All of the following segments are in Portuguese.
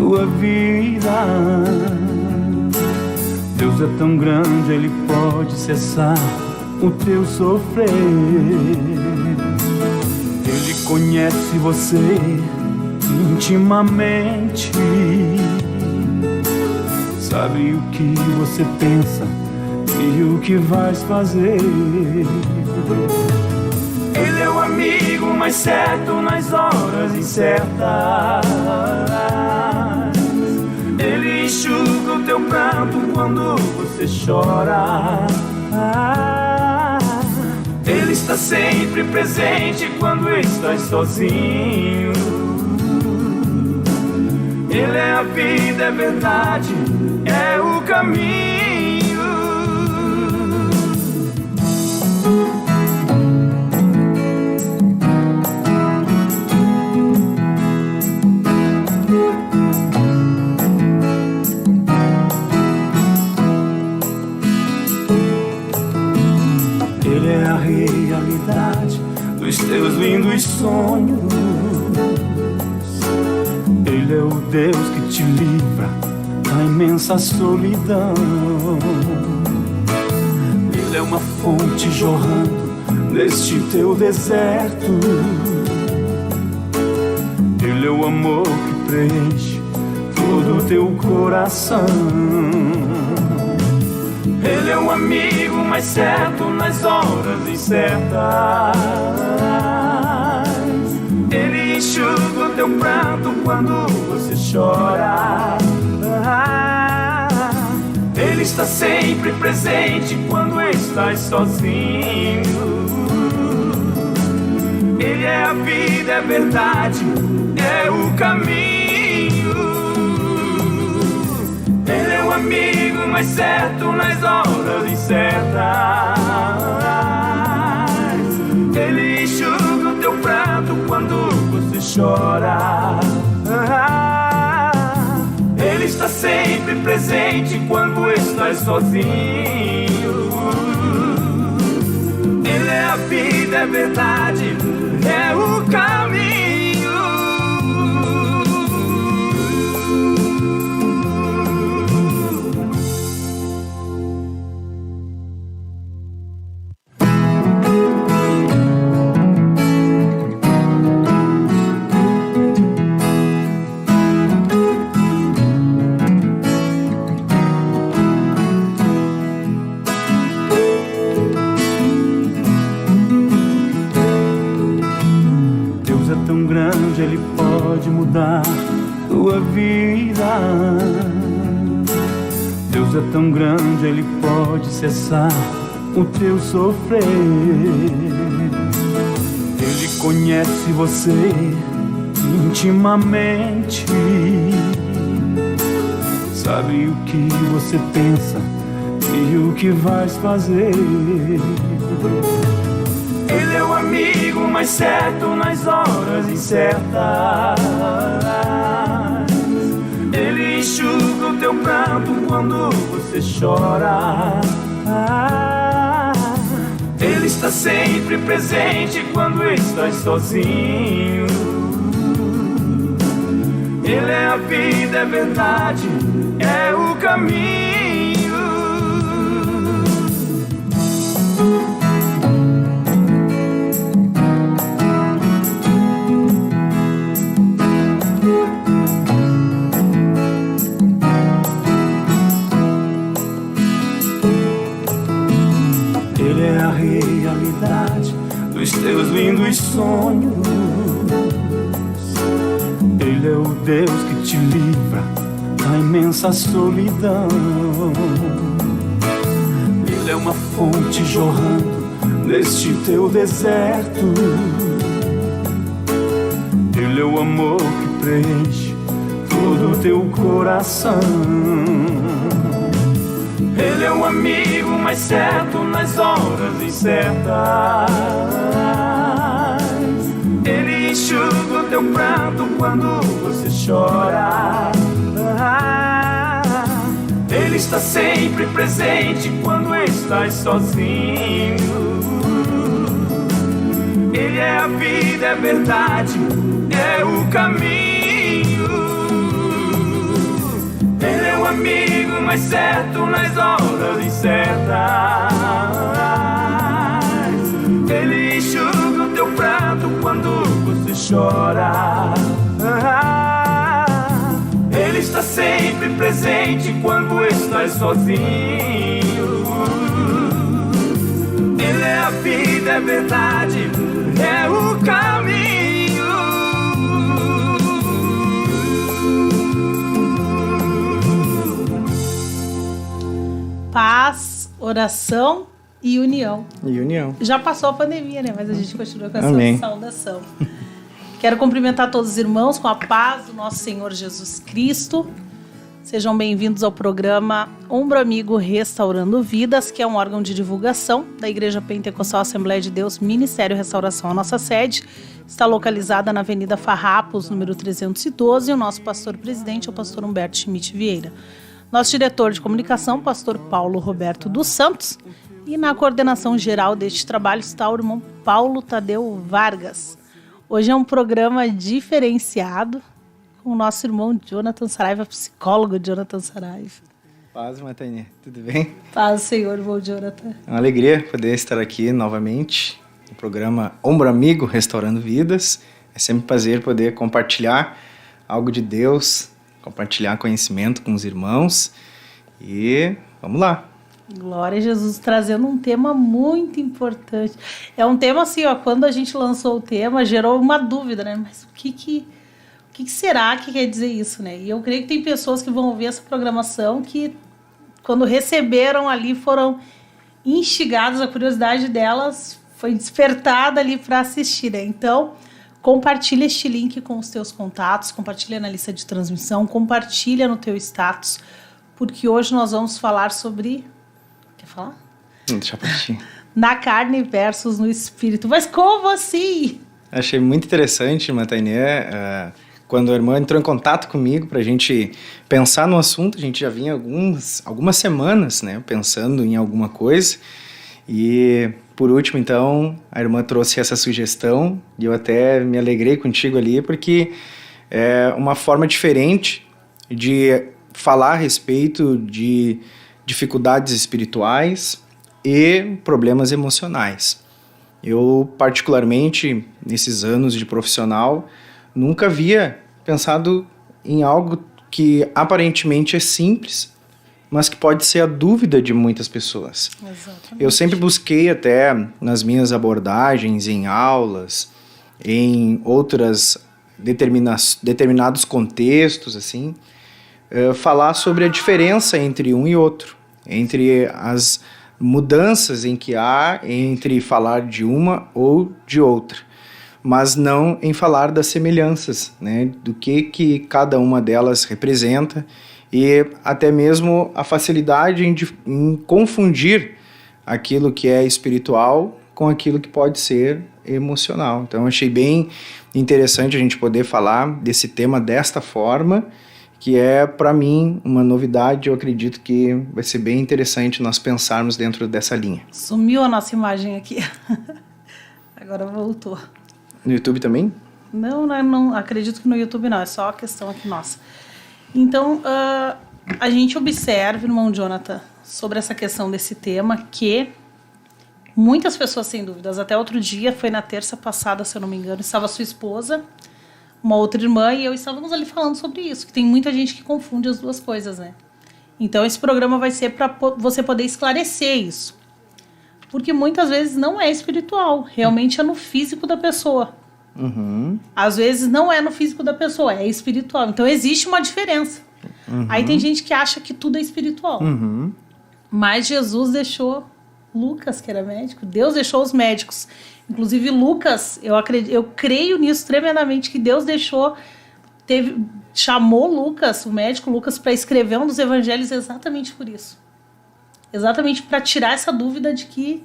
tua vida. Deus é tão grande, Ele pode cessar o teu sofrer. Ele conhece você intimamente, sabe o que você pensa e o que vais fazer. Ele é o amigo mais certo nas horas incertas. Ele enxuga o teu pranto quando você chora. Ele está sempre presente quando estás sozinho. Ele é a vida, é verdade, é o caminho. Ele é a realidade dos teus lindos sonhos. Ele é o Deus que te livra da imensa solidão. Ele é uma fonte jorrando neste teu deserto. Ele é o amor que preenche todo o teu coração. Ele é o amigo mais certo nas horas incertas. Ele enxuga o teu pranto quando você chora. Ele está sempre presente quando estás sozinho. Ele é a vida, é verdade, é o caminho. Ele é o amigo mais certo nas horas incertas. Ele enxuga o teu pranto quando você chora. Ele está sempre presente quando estás sozinho. Ele é a vida, é verdade, é o caminho. Tão grande, Ele pode mudar tua vida. Deus é tão grande, Ele pode cessar o teu sofrer. Ele conhece você intimamente, sabe o que você pensa e o que vais fazer. Ele é o amigo mais certo nas horas incertas. Ele enxuga o teu pranto quando você chora. Ele está sempre presente quando estás sozinho. Ele é a vida, é verdade, é o caminho. Ele é a realidade dos teus lindos sonhos. Ele é o Deus que te livra da imensa solidão. Ele é uma fonte jorrando neste teu deserto. Ele é o amor que preenche todo o teu coração. Ele é o amigo mais certo nas horas incertas. Ele enxuga o teu pranto quando você chora. Ele está sempre presente quando estás sozinho. Ele é a vida, é verdade, é o caminho. amigo mais certo nas horas incertas. Ele enxuga o teu pranto quando você chora. Ele está sempre presente quando estás sozinho. Ele é a vida, é a verdade, é o caminho. Paz, oração e união. E união. Já passou a pandemia, né? Mas a gente continua com essa Amém. saudação. Quero cumprimentar todos os irmãos com a paz do nosso Senhor Jesus Cristo. Sejam bem-vindos ao programa Ombro Amigo Restaurando Vidas, que é um órgão de divulgação da Igreja Pentecostal Assembleia de Deus, Ministério Restauração. A nossa sede está localizada na Avenida Farrapos, número 312, e o nosso pastor-presidente é o pastor Humberto Schmidt Vieira. Nosso diretor de comunicação, pastor Paulo Roberto dos Santos, e na coordenação geral deste trabalho está o irmão Paulo Tadeu Vargas. Hoje é um programa diferenciado com o nosso irmão Jonathan Saraiva, psicólogo Jonathan Saraiva. Paz, Matainé. Tudo bem? Paz, Senhor, irmão Jonathan. É uma alegria poder estar aqui novamente no programa Ombro Amigo Restaurando Vidas. É sempre um prazer poder compartilhar algo de Deus, compartilhar conhecimento com os irmãos. E vamos lá. Glória a Jesus, trazendo um tema muito importante. É um tema assim, ó, quando a gente lançou o tema, gerou uma dúvida, né? Mas o que será que quer dizer isso, né? E eu creio que tem pessoas que vão ouvir essa programação que, quando receberam ali, foram instigadas, a curiosidade delas foi despertada ali para assistir, né? Então, compartilha este link com os teus contatos, compartilha na lista de transmissão, compartilha no teu status, porque hoje nós vamos falar sobre... Quer falar? Deixa eu partir. Na carne versus no espírito. Mas como assim? Achei muito interessante, Matainé, quando a irmã entrou em contato comigo para a gente pensar no assunto. A gente já vinha algumas semanas, né, pensando em alguma coisa. E, por último, então, a irmã trouxe essa sugestão e eu até me alegrei contigo ali, porque é uma forma diferente de falar a respeito de dificuldades espirituais e problemas emocionais. Eu, particularmente, nesses anos de profissional, nunca havia pensado em algo que aparentemente é simples, mas que pode ser a dúvida de muitas pessoas. Exatamente. Eu sempre busquei até nas minhas abordagens, em aulas, em outras determinados contextos, assim, falar sobre a diferença entre um e outro, entre as mudanças em que há entre falar de uma ou de outra, mas não em falar das semelhanças, né, do que cada uma delas representa, e até mesmo a facilidade em confundir aquilo que é espiritual com aquilo que pode ser emocional. Então, eu achei bem interessante a gente poder falar desse tema desta forma, que é, para mim, uma novidade. Eu acredito que vai ser bem interessante nós pensarmos dentro dessa linha. Sumiu a nossa imagem aqui. Agora voltou. No YouTube também? Não, acredito que no YouTube não, é só a questão aqui nossa. Então, a gente observa, irmão Jonathan, sobre essa questão desse tema, que muitas pessoas têm dúvidas. Até outro dia, foi na terça passada, se eu não me engano, estava sua esposa, uma outra irmã e eu estávamos ali falando sobre isso, que tem muita gente que confunde as duas coisas, né? Então esse programa vai ser para você poder esclarecer isso. Porque muitas vezes não é espiritual, realmente é no físico da pessoa. Uhum. Às vezes não é no físico da pessoa, é espiritual. Então existe uma diferença. Uhum. Aí tem gente que acha que tudo é espiritual. Uhum. Mas Jesus deixou Lucas, que era médico, Deus deixou os médicos. Inclusive Lucas, eu creio nisso tremendamente, que Deus chamou Lucas, o médico Lucas, para escrever um dos evangelhos exatamente por isso. Exatamente para tirar essa dúvida de que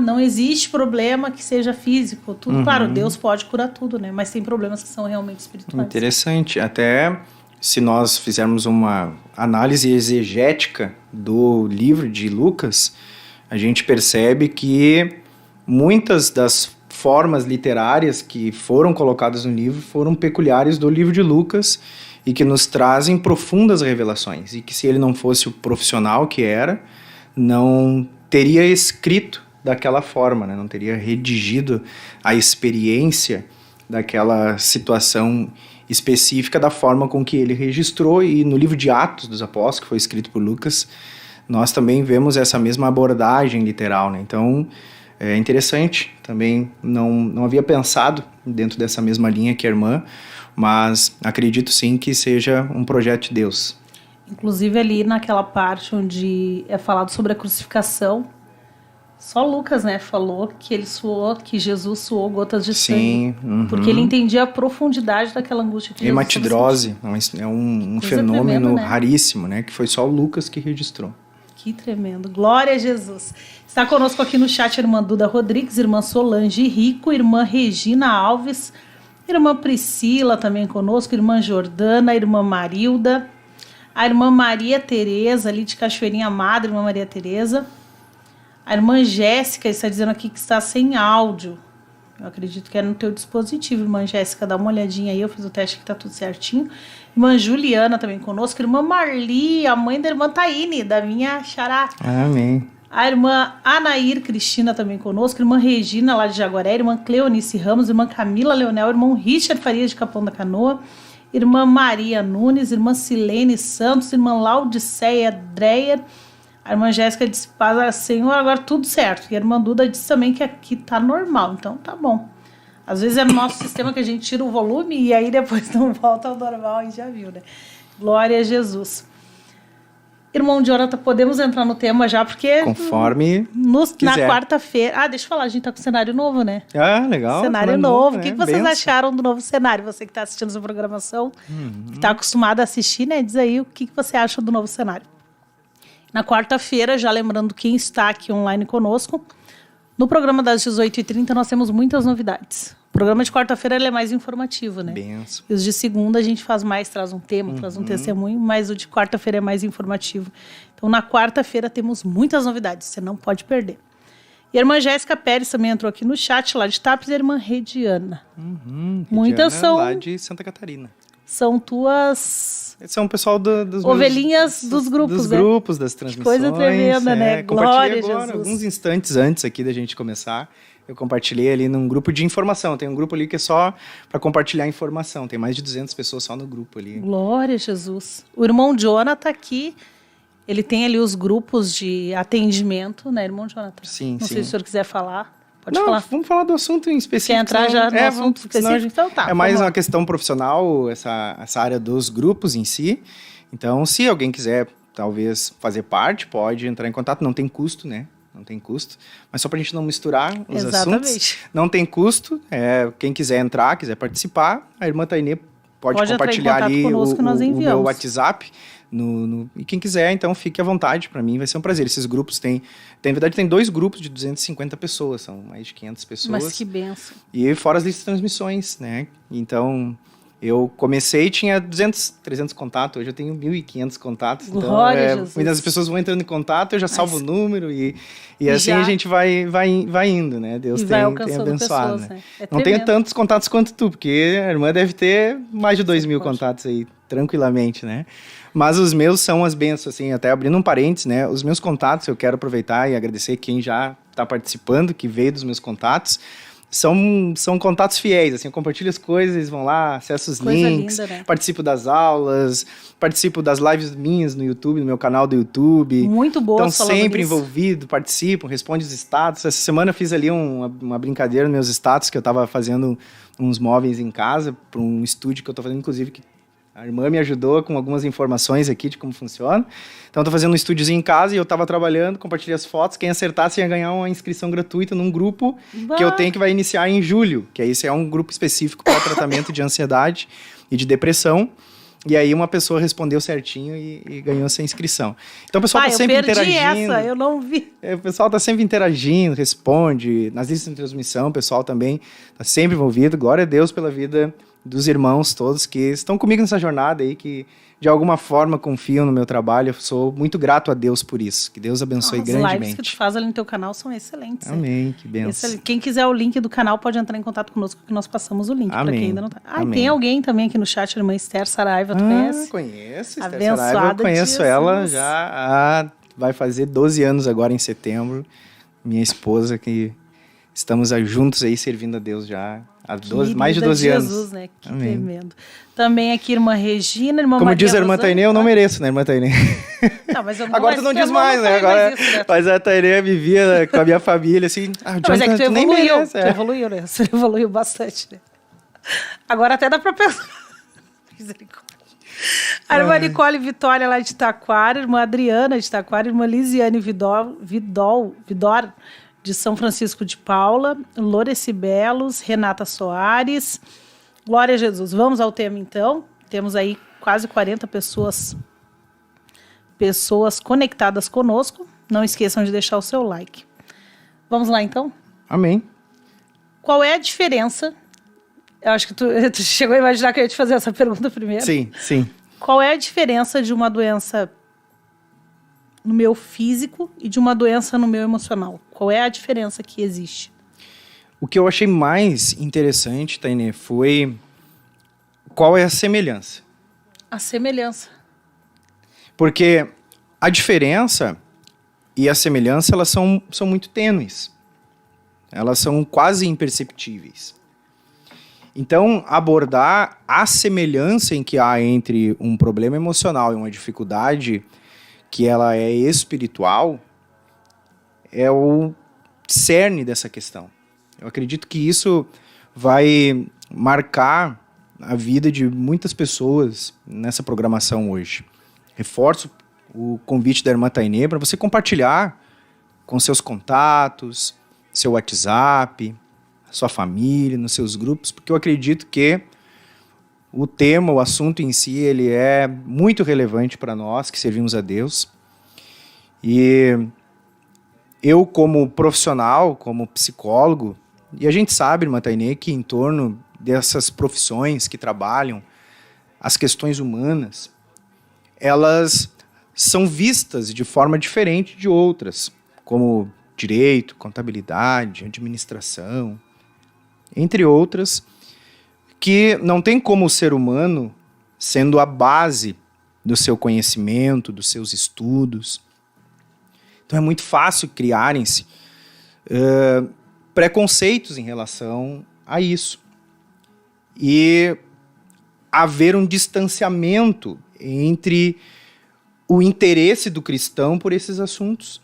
não existe problema que seja físico. Tudo, uhum. Claro, Deus pode curar tudo, né? Mas tem problemas que são realmente espirituais. Interessante. Até se nós fizermos uma análise exegética do livro de Lucas, a gente percebe que muitas das formas literárias que foram colocadas no livro foram peculiares do livro de Lucas e que nos trazem profundas revelações, e que se ele não fosse o profissional que era, não teria escrito daquela forma, né? Não teria redigido a experiência daquela situação específica da forma com que ele registrou. E no livro de Atos dos Apóstolos, que foi escrito por Lucas, nós também vemos essa mesma abordagem literal, né? Então, é interessante, também não havia pensado dentro dessa mesma linha que a irmã, mas acredito sim que seja um projeto de Deus. Inclusive ali naquela parte onde é falado sobre a crucificação, só Lucas, né, falou que Jesus suou gotas de sangue. Sim. Porque ele entendia a profundidade daquela angústia que Hematidrose é um fenômeno tremenda, né? raríssimo, né? Que foi só o Lucas que registrou. Que tremendo. Glória a Jesus. Está conosco aqui no chat a irmã Duda Rodrigues, irmã Solange Rico, irmã Regina Alves, irmã Priscila também conosco, irmã Jordana, irmã Marilda, a irmã Maria Tereza, ali de Cachoeirinha Madre, irmã Maria Tereza. A irmã Jéssica está dizendo aqui que está sem áudio. Eu acredito que é no teu dispositivo, irmã Jéssica. Dá uma olhadinha aí, eu fiz o teste que está tudo certinho. Irmã Juliana também conosco. Irmã Marli, a mãe da irmã Taine, da minha xará. Amém. A irmã Anair Cristina também conosco. Irmã Regina, lá de Jaguaré. Irmã Cleonice Ramos. Irmã Camila Leonel. Irmão Richard Farias, de Capão da Canoa. Irmã Maria Nunes. Irmã Silene Santos. Irmã Laudiceia Dreyer. A irmã Jéssica disse, Paz, Senhor, agora tudo certo. E a irmã Duda disse também que aqui tá normal, então tá bom. Às vezes é no nosso sistema que a gente tira o volume e aí depois não volta ao normal, e já viu, né? Glória a Jesus. Irmão Jonathan, podemos entrar no tema já, porque... Conforme na quarta-feira... deixa eu falar, a gente tá com cenário novo, né? Legal. Cenário novo. O que né? vocês Benção. acharam do novo cenário? Você que tá assistindo essa programação, que tá acostumado a assistir, né? Diz aí o que você acha do novo cenário. Na quarta-feira, já lembrando quem está aqui online conosco, no programa das 18h30 nós temos muitas novidades. O programa de quarta-feira ele é mais informativo, né? Benção. E os de segunda a gente traz um tema, traz um testemunho, mas o de quarta-feira é mais informativo. Então, na quarta-feira temos muitas novidades, você não pode perder. E a irmã Jéssica Pérez também entrou aqui no chat, lá de Tapes, e a irmã Rediana. Muitas são... lá de Santa Catarina. São tuas... São o pessoal dos ovelhinhas dos grupos, dos né? grupos, das transmissões. Coisa tremenda, né? Glória a Jesus. Alguns instantes antes aqui da gente começar, eu compartilhei ali num grupo de informação. Tem um grupo ali que é só para compartilhar informação. Tem mais de 200 pessoas só no grupo ali. Glória a Jesus. O irmão Jonathan aqui, ele tem ali os grupos de atendimento, né, irmão Jonathan? Sim, Não sei se o senhor quiser falar. Pode Não, falar. vamos falar do assunto em específico. Quer entrar já no assunto específico? Então tá. É mais vamos. uma questão profissional, essa área dos grupos em si. Então, se alguém quiser, talvez, fazer parte, pode entrar em contato. Não tem custo, né? Não tem custo. Mas só para a gente não misturar os assuntos. Não tem custo. Quem quiser entrar, quiser participar, a irmã Tainê pode compartilhar ali o meu WhatsApp. E quem quiser, então, fique à vontade. Para mim vai ser um prazer. Esses grupos na verdade, tem 2 grupos de 250 pessoas. São mais de 500 pessoas. Mas que benção. E fora as listas de transmissões, né? Então, eu comecei e tinha 200, 300 contatos. Hoje eu tenho 1.500 contatos. Glória a então, Jesus. muitas pessoas vão entrando em contato, eu já salvo o número e assim a gente vai indo, né? Deus tem abençoado. Pessoas, né? É Não tenho tantos contatos quanto tu, porque a irmã deve ter mais de 2.000 contatos aí, tranquilamente, né? Mas os meus são as bênçãos, assim, até abrindo um parênteses, né? Os meus contatos, eu quero aproveitar e agradecer quem já está participando, que veio dos meus contatos. São contatos fiéis, assim, eu compartilho as coisas, eles vão lá, acesso os links, linda, né? Participo das aulas, participo das lives minhas no YouTube, no meu canal do YouTube. Muito boa. Estão sempre envolvidos, participam, respondem os status. Essa semana eu fiz ali uma brincadeira nos meus status, que eu estava fazendo uns móveis em casa, para um estúdio que eu estou fazendo, inclusive, que a irmã me ajudou com algumas informações aqui de como funciona. Então, eu tô fazendo um estúdiozinho em casa e eu tava trabalhando, compartilhei as fotos. Quem acertasse ia ganhar uma inscrição gratuita num grupo que eu tenho, que vai iniciar em julho. Que aí, esse é um grupo específico para tratamento de ansiedade e de depressão. E aí, uma pessoa respondeu certinho e ganhou essa inscrição. Então, o pessoal tá sempre interagindo. Eu não vi. O pessoal tá sempre interagindo, responde. Nas listas de transmissão, o pessoal também tá sempre envolvido. Glória a Deus pela vida dos irmãos todos que estão comigo nessa jornada aí, que de alguma forma confiam no meu trabalho. Eu sou muito grato a Deus por isso. Que Deus abençoe grandemente. As lives que tu faz ali no teu canal são excelentes. Amém, que benção. Quem quiser o link do canal pode entrar em contato conosco, que nós passamos o link para quem ainda não tá. Amém. Tem alguém também aqui no chat, a irmã Esther Saraiva, tu conhece? Conheço, Esther Abençoada Saraiva. Eu conheço Jesus. ela já vai fazer 12 anos agora em setembro. Minha esposa, que estamos juntos aí servindo a Deus já há mais de 12 anos. Jesus, né? Que Amém. tremendo. Também aqui, irmã Regina, irmã Como Maria diz a irmã Rosane. Tainê, eu não mereço, né, irmã Tainê? Não, mas eu não Agora tu não diz mais, né? Agora, mas a Tainê vivia com a minha família, assim... Mas é que tu nem evoluiu. merece, Tu evoluiu, né? Você evoluiu bastante, né? Agora até dá pra pensar. Misericórdia. A irmã Nicole Vitória, lá de Taquara, irmã Adriana de Taquara, irmã Lisiane Vidor, de São Francisco de Paula, Loreci Belos, Renata Soares. Glória a Jesus. Vamos ao tema, então. Temos aí quase 40 pessoas conectadas conosco. Não esqueçam de deixar o seu like. Vamos lá, então? Amém. Qual é a diferença? Eu acho que tu chegou a imaginar que eu ia te fazer essa pergunta primeiro. Sim, sim. Qual é a diferença de uma doença no meu físico e de uma doença no meu emocional? Qual é a diferença que existe? O que eu achei mais interessante, Tainê, foi qual é a semelhança. A semelhança. Porque a diferença e a semelhança, elas são muito tênues. Elas são quase imperceptíveis. Então, abordar a semelhança em que há entre um problema emocional e uma dificuldade que ela é espiritual é o cerne dessa questão. Eu acredito que isso vai marcar a vida de muitas pessoas nessa programação hoje. Reforço o convite da irmã Tainê para você compartilhar com seus contatos, seu WhatsApp, sua família, nos seus grupos, porque eu acredito que o tema, o assunto em si, ele é muito relevante para nós que servimos a Deus. E eu, como profissional, como psicólogo, e a gente sabe, irmã Tainê, que em torno dessas profissões que trabalham as questões humanas, elas são vistas de forma diferente de outras, como direito, contabilidade, administração, entre outras, que não tem como o ser humano, sendo a base do seu conhecimento, dos seus estudos. Então é muito fácil criarem-se preconceitos em relação a isso. E haver um distanciamento entre o interesse do cristão por esses assuntos.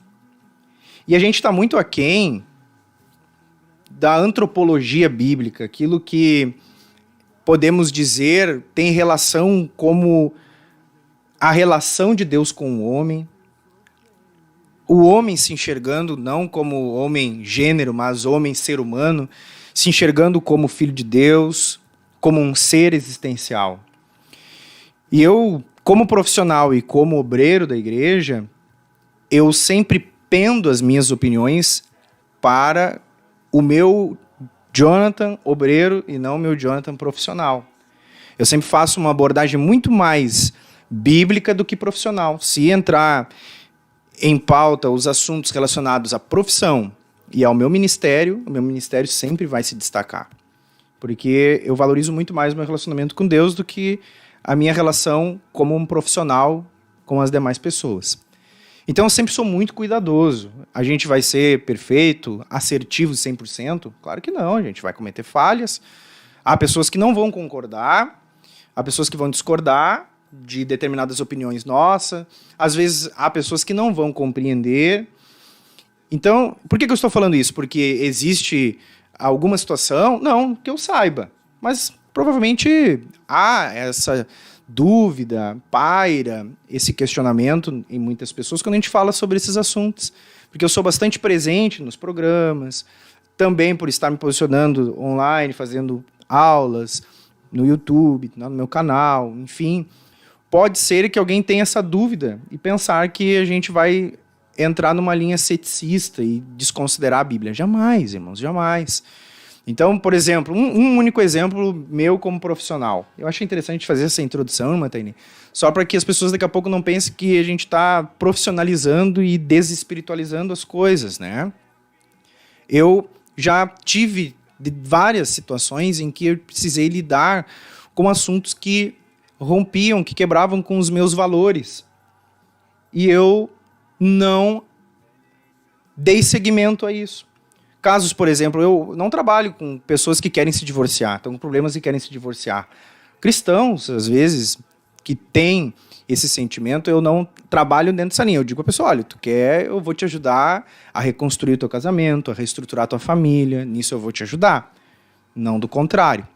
E a gente está muito aquém da antropologia bíblica, aquilo que podemos dizer tem relação como a relação de Deus com o homem se enxergando não como homem gênero, mas homem ser humano, se enxergando como filho de Deus, como um ser existencial. E eu, como profissional e como obreiro da igreja, eu sempre pendo as minhas opiniões para o meu Jonathan obreiro e não o meu Jonathan profissional. Eu sempre faço uma abordagem muito mais bíblica do que profissional. Se entrar em pauta os assuntos relacionados à profissão e ao meu ministério, o meu ministério sempre vai se destacar. Porque eu valorizo muito mais o meu relacionamento com Deus do que a minha relação como um profissional com as demais pessoas. Então eu sempre sou muito cuidadoso. A gente vai ser perfeito, assertivo 100%? Claro que não, a gente vai cometer falhas. Há pessoas que não vão concordar, há pessoas que vão discordar de determinadas opiniões nossas, às vezes há pessoas que não vão compreender. Então, por que eu estou falando isso? Porque existe alguma situação? Não, que eu saiba. Mas provavelmente há essa dúvida, paira, esse questionamento em muitas pessoas quando a gente fala sobre esses assuntos. Porque eu sou bastante presente nos programas, também por estar me posicionando online, fazendo aulas no YouTube, no meu canal, enfim. Pode ser que alguém tenha essa dúvida e pensar que a gente vai entrar numa linha ceticista e desconsiderar a Bíblia. Jamais, irmãos, jamais. Então, por exemplo, um único exemplo meu como profissional. Eu achei interessante fazer essa introdução, Mataini, só para que as pessoas daqui a pouco não pensem que a gente está profissionalizando e desespiritualizando as coisas, né? Eu já tive várias situações em que eu precisei lidar com assuntos que rompiam, que quebravam com os meus valores. E eu não dei seguimento a isso. Casos, por exemplo, eu não trabalho com pessoas que querem se divorciar, estão com problemas e querem se divorciar. Cristãos, às vezes, que têm esse sentimento, eu não trabalho dentro dessa linha. Eu digo a pessoa, olha, tu quer, eu vou te ajudar a reconstruir o teu casamento, a reestruturar a tua família, nisso eu vou te ajudar. Não do contrário.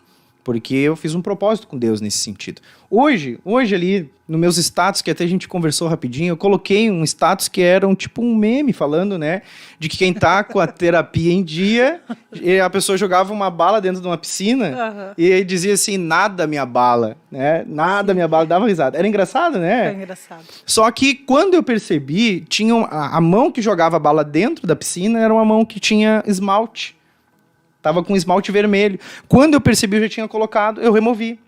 Porque eu fiz um propósito com Deus nesse sentido. Hoje ali, nos meus status, que até a gente conversou rapidinho, eu coloquei um status que era tipo um meme falando, né? De que quem tá com a terapia em dia, a pessoa jogava uma bala dentro de uma piscina e dizia assim, nada me abala, né? Nada me abala, dava risada. Era engraçado, né? Foi engraçado. Só que quando eu percebi, tinha a mão que jogava a bala dentro da piscina era uma mão que tinha esmalte. Tava com esmalte vermelho. Quando eu percebi, eu já tinha colocado, eu removi.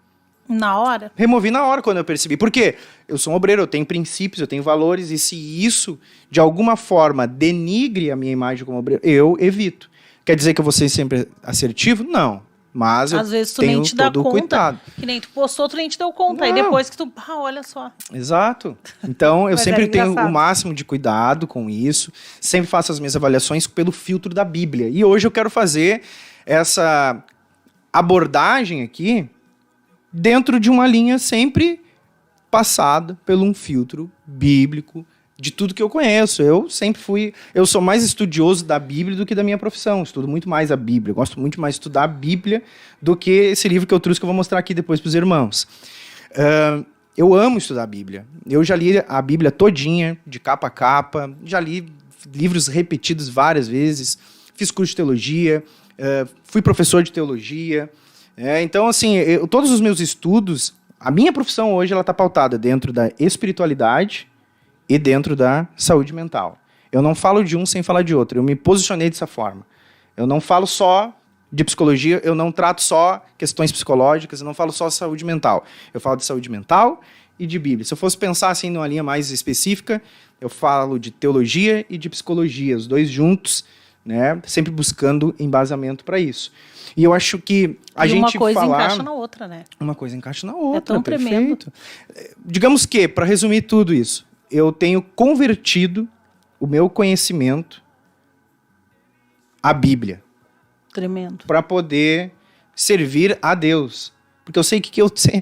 Na hora? Removi na hora quando eu percebi. Por quê? Eu sou um obreiro, eu tenho princípios, eu tenho valores, e se isso, de alguma forma, denigre a minha imagem como obreiro, eu evito. Quer dizer que eu vou ser sempre assertivo? Não. Mas às eu vezes tu tenho nem te dá todo o conta. cuidado. Que nem tu postou, tu nem te deu conta. Não. Aí depois que tu, olha só. Exato. Então, eu Mas sempre é tenho engraçado. o máximo de cuidado com isso. Sempre faço as minhas avaliações pelo filtro da Bíblia. E hoje eu quero fazer essa abordagem aqui dentro de uma linha sempre passada por um filtro bíblico de tudo que eu conheço. Eu sou mais estudioso da Bíblia do que da minha profissão. Estudo muito mais a Bíblia. Eu gosto muito mais de estudar a Bíblia do que esse livro que eu trouxe, que eu vou mostrar aqui depois para os irmãos. Eu amo estudar a Bíblia. Eu já li a Bíblia todinha, de capa a capa. Já li livros repetidos várias vezes. Fiz curso de teologia. Fui professor de teologia. Então, assim, todos os meus estudos, a minha profissão hoje, ela está pautada dentro da espiritualidade e dentro da saúde mental. Eu não falo de um sem falar de outro. Eu me posicionei dessa forma. Eu não falo só de psicologia, eu não trato só questões psicológicas, eu não falo só de saúde mental. Eu falo de saúde mental e de Bíblia. Se eu fosse pensar assim numa linha mais específica, eu falo de teologia e de psicologia, os dois juntos, né? Sempre buscando embasamento para isso. E eu acho que a gente uma coisa falar... encaixa na outra, né? Uma coisa encaixa na outra. É tão tremendo. Perfeito. Digamos que, para resumir tudo isso, eu tenho convertido o meu conhecimento à Bíblia. Tremendo. Para poder servir a Deus. Porque eu sei que eu sei...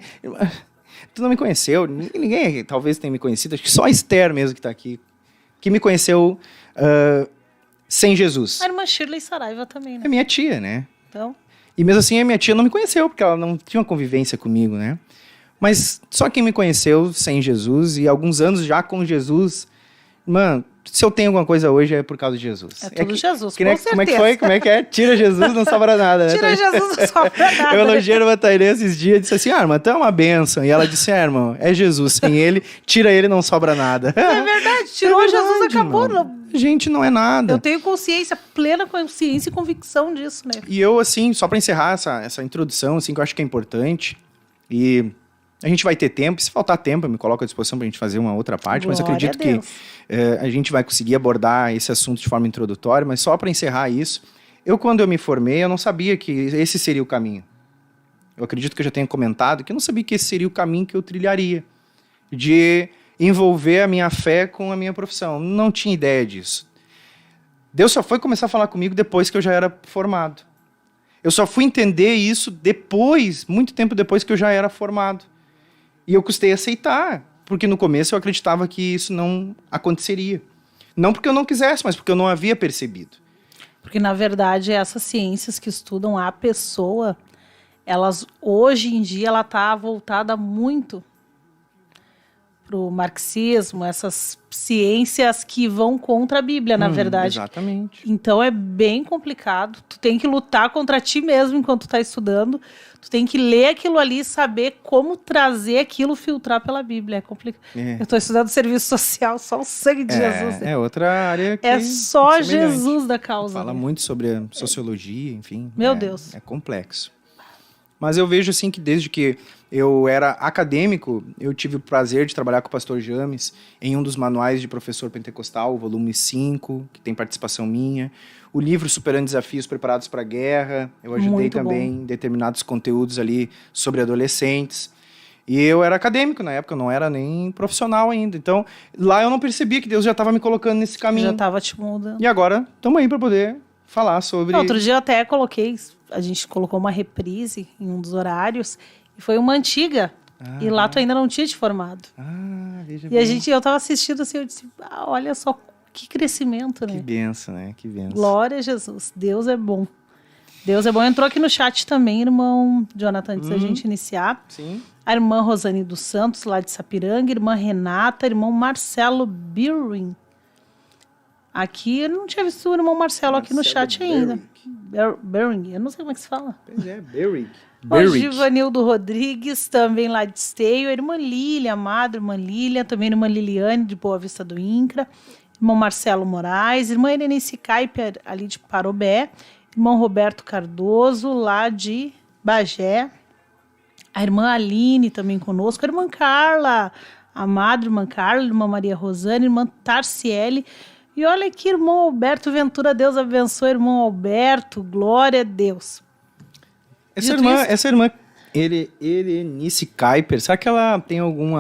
Tu não me conheceu, ninguém talvez tenha me conhecido, acho que só a Esther mesmo que está aqui, que me conheceu sem Jesus. A irmã Shirley Saraiva também, né? É minha tia, né? Então, E mesmo assim a minha tia não me conheceu, porque ela não tinha uma convivência comigo, né? Mas só quem me conheceu sem Jesus e alguns anos já com Jesus, mano, se eu tenho alguma coisa hoje é por causa de Jesus. é tudo Jesus, com Como é certeza. que foi? Como é que é? Tira Jesus, não sobra nada. Né? Tira Jesus, não sobra nada. Eu elogiei a Matairê esses dias e disse assim, irmã, tu é uma bênção. E ela disse, irmão, é Jesus, sem ele, tira ele, não sobra nada. É verdade, tirou Jesus, acabou. Não. Gente, não é nada. Eu tenho consciência, plena consciência e convicção disso, né? E eu, assim, só para encerrar essa introdução, assim, que eu acho que é importante, e a gente vai ter tempo, e se faltar tempo, eu me coloco à disposição para a gente fazer uma outra parte, mas eu Glória acredito a Deus. que a gente vai conseguir abordar esse assunto de forma introdutória, mas só para encerrar isso, quando eu me formei, eu não sabia que esse seria o caminho. Eu acredito que eu já tenha comentado que eu não sabia que esse seria o caminho que eu trilharia, de envolver a minha fé com a minha profissão. Não tinha ideia disso. Deus só foi começar a falar comigo depois que eu já era formado. Eu só fui entender isso depois, muito tempo depois que eu já era formado. E eu custei aceitar, porque no começo eu acreditava que isso não aconteceria. Não porque eu não quisesse, mas porque eu não havia percebido. Porque, na verdade, essas ciências que estudam a pessoa, elas, hoje em dia, ela está voltada muito pro marxismo, essas ciências que vão contra a Bíblia, na verdade. Exatamente. Então é bem complicado. Tu tem que lutar contra ti mesmo enquanto tu tá estudando. Tu tem que ler aquilo ali e saber como trazer aquilo, filtrar pela Bíblia. É complicado. Eu tô estudando serviço social, só o sangue de Jesus. Né? É outra área que É só semelhante. Jesus da causa. Fala né? muito sobre a sociologia, enfim. Meu Deus. É complexo. Mas eu vejo assim que desde que eu era acadêmico, eu tive o prazer de trabalhar com o pastor James em um dos manuais de professor pentecostal, o volume 5, que tem participação minha. O livro Superando Desafios Preparados para a Guerra, eu ajudei Muito também bom. em determinados conteúdos ali sobre adolescentes. E eu era acadêmico na época, eu não era nem profissional ainda. Então, lá eu não percebia que Deus já estava me colocando nesse caminho. Já tava te mudando. E agora, estamos aí para poder falar sobre... Outro dia eu até coloquei, a gente colocou uma reprise em um dos horários, e foi uma antiga. E lá tu ainda não tinha te formado. Veja E eu tava assistindo assim, eu disse, olha só que crescimento, né? Que benção, né? Que benção. Glória a Jesus, Deus é bom. Deus é bom. Entrou aqui no chat também, irmão Jonathan, antes da gente iniciar. Sim. A irmã Rosane dos Santos, lá de Sapiranga, irmã Renata, irmão Marcelo Birwin. Aqui, eu não tinha visto o irmão Marcelo aqui no chat ainda. Birwin, eu não sei como é que se fala. Pois é, Berwick. O Givanildo Rodrigues, também lá de Esteio. A irmã Lília, amada irmã Lília. Também a irmã Liliane, de Boa Vista do Incra. Irmão Marcelo Moraes. Irmã Irenice Caiper, ali de Parobé. Irmão Roberto Cardoso, lá de Bagé. A irmã Aline, também conosco. A irmã Carla, amada irmã Carla. Irmã Maria Rosane. Irmã Tarciele. E olha aqui, irmão Alberto Ventura. Deus abençoe, irmão Alberto. Glória a Deus. Essa irmã, Erenice Kuyper, será que ela tem algum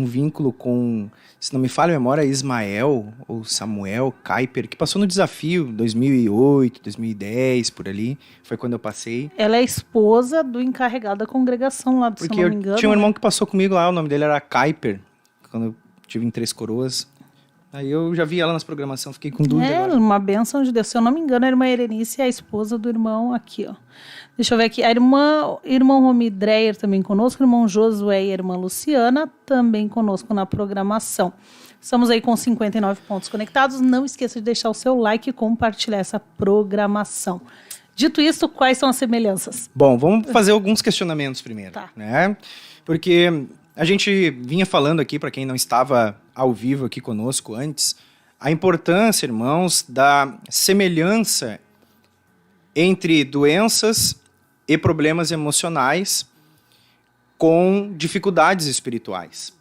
vínculo com, se não me falha a memória, Ismael ou Samuel Kuyper, que passou no desafio 2008, 2010, por ali, foi quando eu passei. Ela é esposa do encarregado da congregação lá, se eu não me engano. Tinha um irmão que passou comigo lá, o nome dele era Kuyper, quando eu estive em Três Coroas. Aí eu já vi ela nas programações, fiquei com dúvida agora. Uma bênção de Deus. Se eu não me engano, a irmã Erenice é a esposa do irmão aqui, ó. Deixa eu ver aqui. A irmão Romi Dreyer também conosco, irmão Josué e a irmã Luciana também conosco na programação. Estamos aí com 59 pontos conectados. Não esqueça de deixar o seu like e compartilhar essa programação. Dito isso, quais são as semelhanças? Bom, vamos fazer alguns questionamentos primeiro, Tá. né? Porque a gente vinha falando aqui, para quem não estava ao vivo aqui conosco antes, a importância, irmãos, da semelhança entre doenças e problemas emocionais com dificuldades espirituais.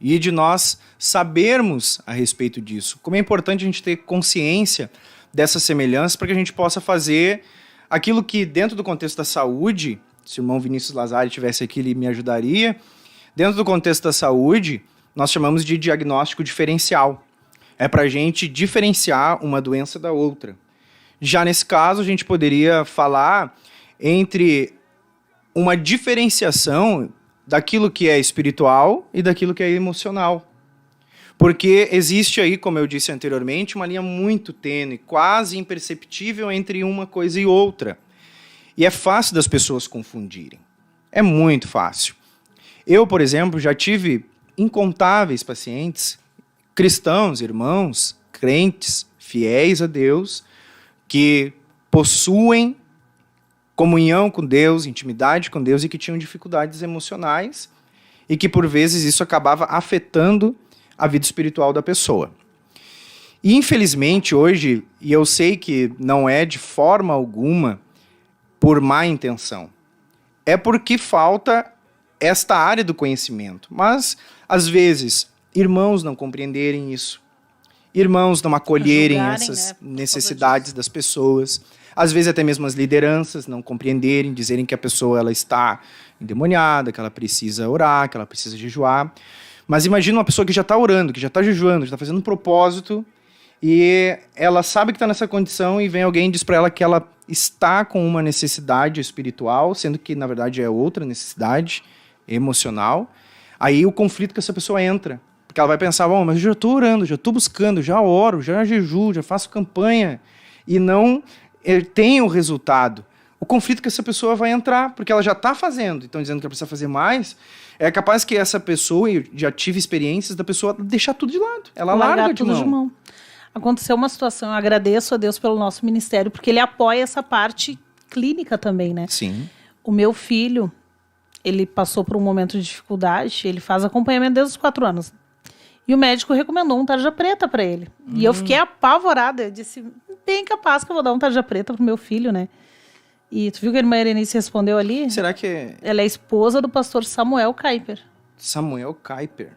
E de nós sabermos a respeito disso. Como é importante a gente ter consciência dessa semelhança para que a gente possa fazer aquilo que, dentro do contexto da saúde, se o irmão Vinícius Lazari estivesse aqui, ele me ajudaria. Dentro do contexto da saúde, nós chamamos de diagnóstico diferencial. É para a gente diferenciar uma doença da outra. Já nesse caso, a gente poderia falar entre uma diferenciação daquilo que é espiritual e daquilo que é emocional. Porque existe aí, como eu disse anteriormente, uma linha muito tênue, quase imperceptível entre uma coisa e outra. E é fácil das pessoas confundirem. É muito fácil. Eu, por exemplo, já tive incontáveis pacientes, cristãos, irmãos, crentes, fiéis a Deus, que possuem comunhão com Deus, intimidade com Deus e que tinham dificuldades emocionais e que, por vezes, isso acabava afetando a vida espiritual da pessoa. E, infelizmente, hoje, e eu sei que não é de forma alguma por má intenção, é porque falta esta área do conhecimento. Mas, às vezes, irmãos não compreenderem isso, irmãos não acolherem essas necessidades das pessoas, às vezes até mesmo as lideranças não compreenderem, dizerem que a pessoa ela está endemoniada, que ela precisa orar, que ela precisa jejuar. Mas imagina uma pessoa que já está orando, que já está jejuando, já está fazendo um propósito, e ela sabe que está nessa condição e vem alguém e diz para ela que ela está com uma necessidade espiritual, sendo que, na verdade, é outra necessidade emocional. Aí o conflito que essa pessoa entra. Porque ela vai pensar, bom, mas eu já estou orando, já estou buscando, já oro, já jejuo, já faço campanha, e não tenho o resultado. o conflito que essa pessoa vai entrar, porque ela já está fazendo, então dizendo que ela precisa fazer mais, é capaz que essa pessoa, eu já tive experiências da pessoa deixar tudo de lado, ela larga de mão. Aconteceu uma situação, eu agradeço a Deus pelo nosso ministério, porque ele apoia essa parte clínica também, né? Sim. O meu filho, ele passou por um momento de dificuldade, ele faz acompanhamento desde os 4 anos. E o médico recomendou um tarja preta para ele. E eu fiquei apavorada, eu disse, bem capaz que eu vou dar um tarja preta pro meu filho, né? E tu viu que a irmã Erenice respondeu ali? Será que... Ela é esposa do pastor Samuel Kuyper. Samuel Kuyper.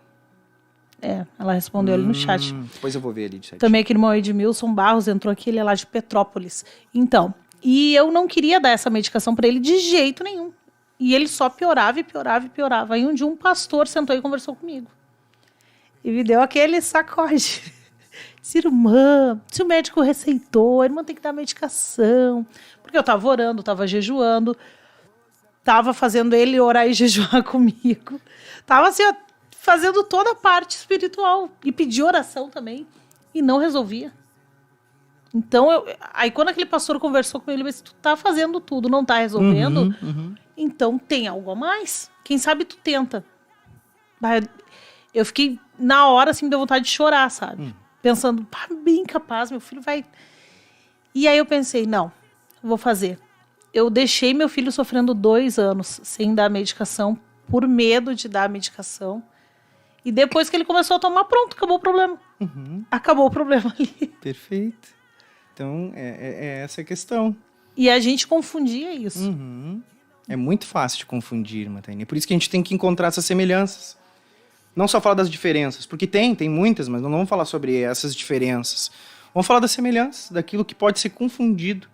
Ela respondeu ali no chat. Depois eu vou ver ali de certo. Também aquele irmão Edmilson Barros entrou aqui, ele é lá de Petrópolis. Então, e eu não queria dar essa medicação para ele de jeito nenhum. E ele só piorava e piorava e piorava. Aí um dia um pastor sentou e conversou comigo. E me deu aquele sacode. Disse, irmã, se o médico receitou, a irmã tem que dar medicação. Porque eu estava orando, estava jejuando, estava fazendo ele orar e jejuar comigo. Estava assim, ó, fazendo toda a parte espiritual. E pedir oração também. E não resolvia. Então, aí quando aquele pastor conversou com ele, ele disse, tu tá fazendo tudo, não tá resolvendo? Então tem algo a mais. Quem sabe tu tenta. Eu fiquei, na hora, assim, me deu vontade de chorar, sabe? Pensando, bem capaz, meu filho vai... E aí eu pensei, não, vou fazer. Eu deixei meu filho sofrendo 2 anos sem dar medicação, por medo de dar medicação. E depois que ele começou a tomar, pronto, acabou o problema. Acabou o problema ali. Perfeito. Então, é essa a questão. E a gente confundia isso. É muito fácil de confundir, irmã Tainé. Por isso que a gente tem que encontrar essas semelhanças. Não só falar das diferenças, porque tem muitas, mas não vamos falar sobre essas diferenças. Vamos falar das semelhanças, daquilo que pode ser confundido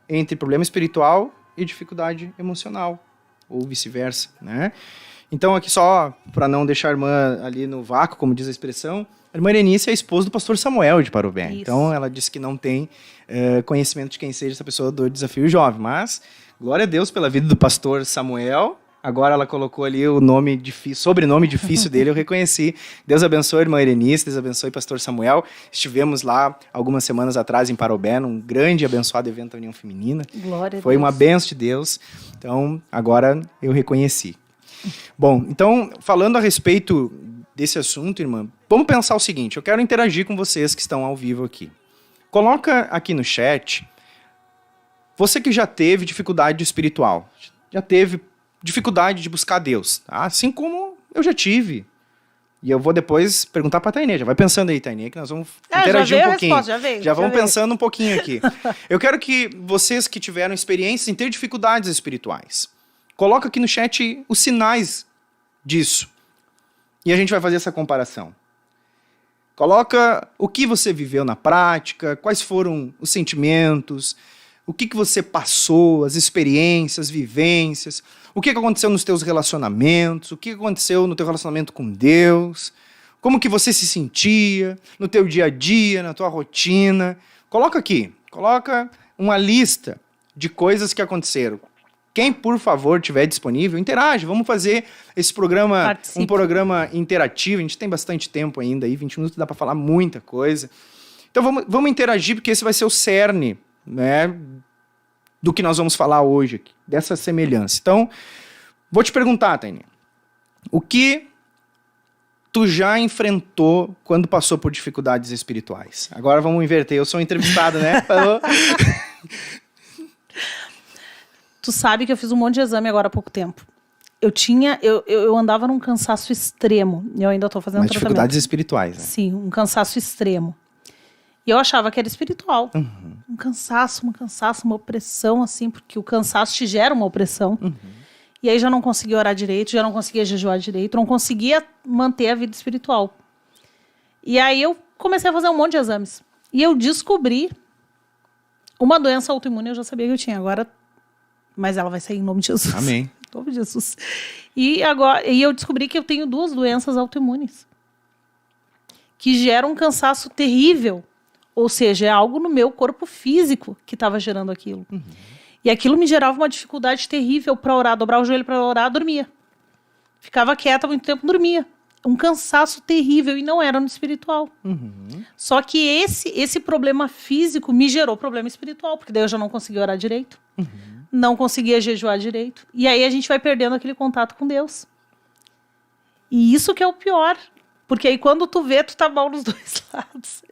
entre problema espiritual e dificuldade emocional, ou vice-versa, né? Então, aqui só para não deixar a irmã ali no vácuo, como diz a expressão, a irmã Erenice é a esposa do pastor Samuel de Parobé. Isso. Então, ela disse que não tem conhecimento de quem seja essa pessoa do Desafio Jovem, mas glória a Deus pela vida do pastor Samuel. Agora ela colocou ali o nome difícil, sobrenome difícil dele, eu reconheci. Deus abençoe a irmã Erenice, Deus abençoe o pastor Samuel. Estivemos lá algumas semanas atrás em Parobé, num grande e abençoado evento da União Feminina. Glória a Deus. Foi uma bênção de Deus. Então, agora eu reconheci. Bom, então, falando a respeito desse assunto, irmã, vamos pensar o seguinte, eu quero interagir com vocês que estão ao vivo aqui. Coloca aqui no chat, você que já teve dificuldade espiritual, já teve dificuldade de buscar Deus, tá? Assim como eu já tive. E eu vou depois perguntar para a Tainê. Já vai pensando aí, Tainê, que nós vamos interagir um pouquinho. Já vamos pensando um pouquinho aqui. Eu quero que vocês que tiveram experiências em ter dificuldades espirituais, coloca aqui no chat os sinais disso. E a gente vai fazer essa comparação. Coloca o que você viveu na prática, quais foram os sentimentos, o que você passou, as experiências, as vivências, o que aconteceu nos teus relacionamentos, o que aconteceu no teu relacionamento com Deus, como que você se sentia no teu dia a dia, na tua rotina. Coloca aqui, coloca uma lista de coisas que aconteceram. Quem, por favor, tiver disponível, interage. Vamos fazer esse programa, Participe. um programa interativo. A gente tem bastante tempo ainda aí, 20 minutos dá para falar muita coisa. Então vamos interagir, porque esse vai ser o cerne, né, do que nós vamos falar hoje aqui, dessa semelhança. Então, vou te perguntar, Tainê, o que tu já enfrentou quando passou por dificuldades espirituais? Agora vamos inverter, eu sou entrevistado, né? Tu sabe que eu fiz um monte de exame agora há pouco tempo. Eu andava num cansaço extremo, e eu ainda estou fazendo Mas tratamento. dificuldades espirituais, né? Sim, um cansaço extremo. E eu achava que era espiritual. Um cansaço, uma opressão, assim, porque o cansaço te gera uma opressão. E aí já não conseguia orar direito, já não conseguia jejuar direito, não conseguia manter a vida espiritual. E aí eu comecei a fazer um monte de exames. E eu descobri uma doença autoimune, eu já sabia que eu tinha. Agora, mas ela vai sair em nome de Jesus. Amém. Em nome de Jesus. E eu descobri que eu tenho 2 doenças autoimunes. Que geram um cansaço terrível. Ou seja, é algo no meu corpo físico que estava gerando aquilo. E aquilo me gerava uma dificuldade terrível para orar. Dobrar o joelho para orar, dormia. Ficava quieta muito tempo, dormia. um cansaço terrível, e não era no espiritual. Só que esse problema físico me gerou problema espiritual, porque daí eu já não conseguia orar direito, não conseguia jejuar direito, e aí a gente vai perdendo aquele contato com Deus. E isso que é o pior, porque aí quando tu vê, tu tá mal nos dois lados,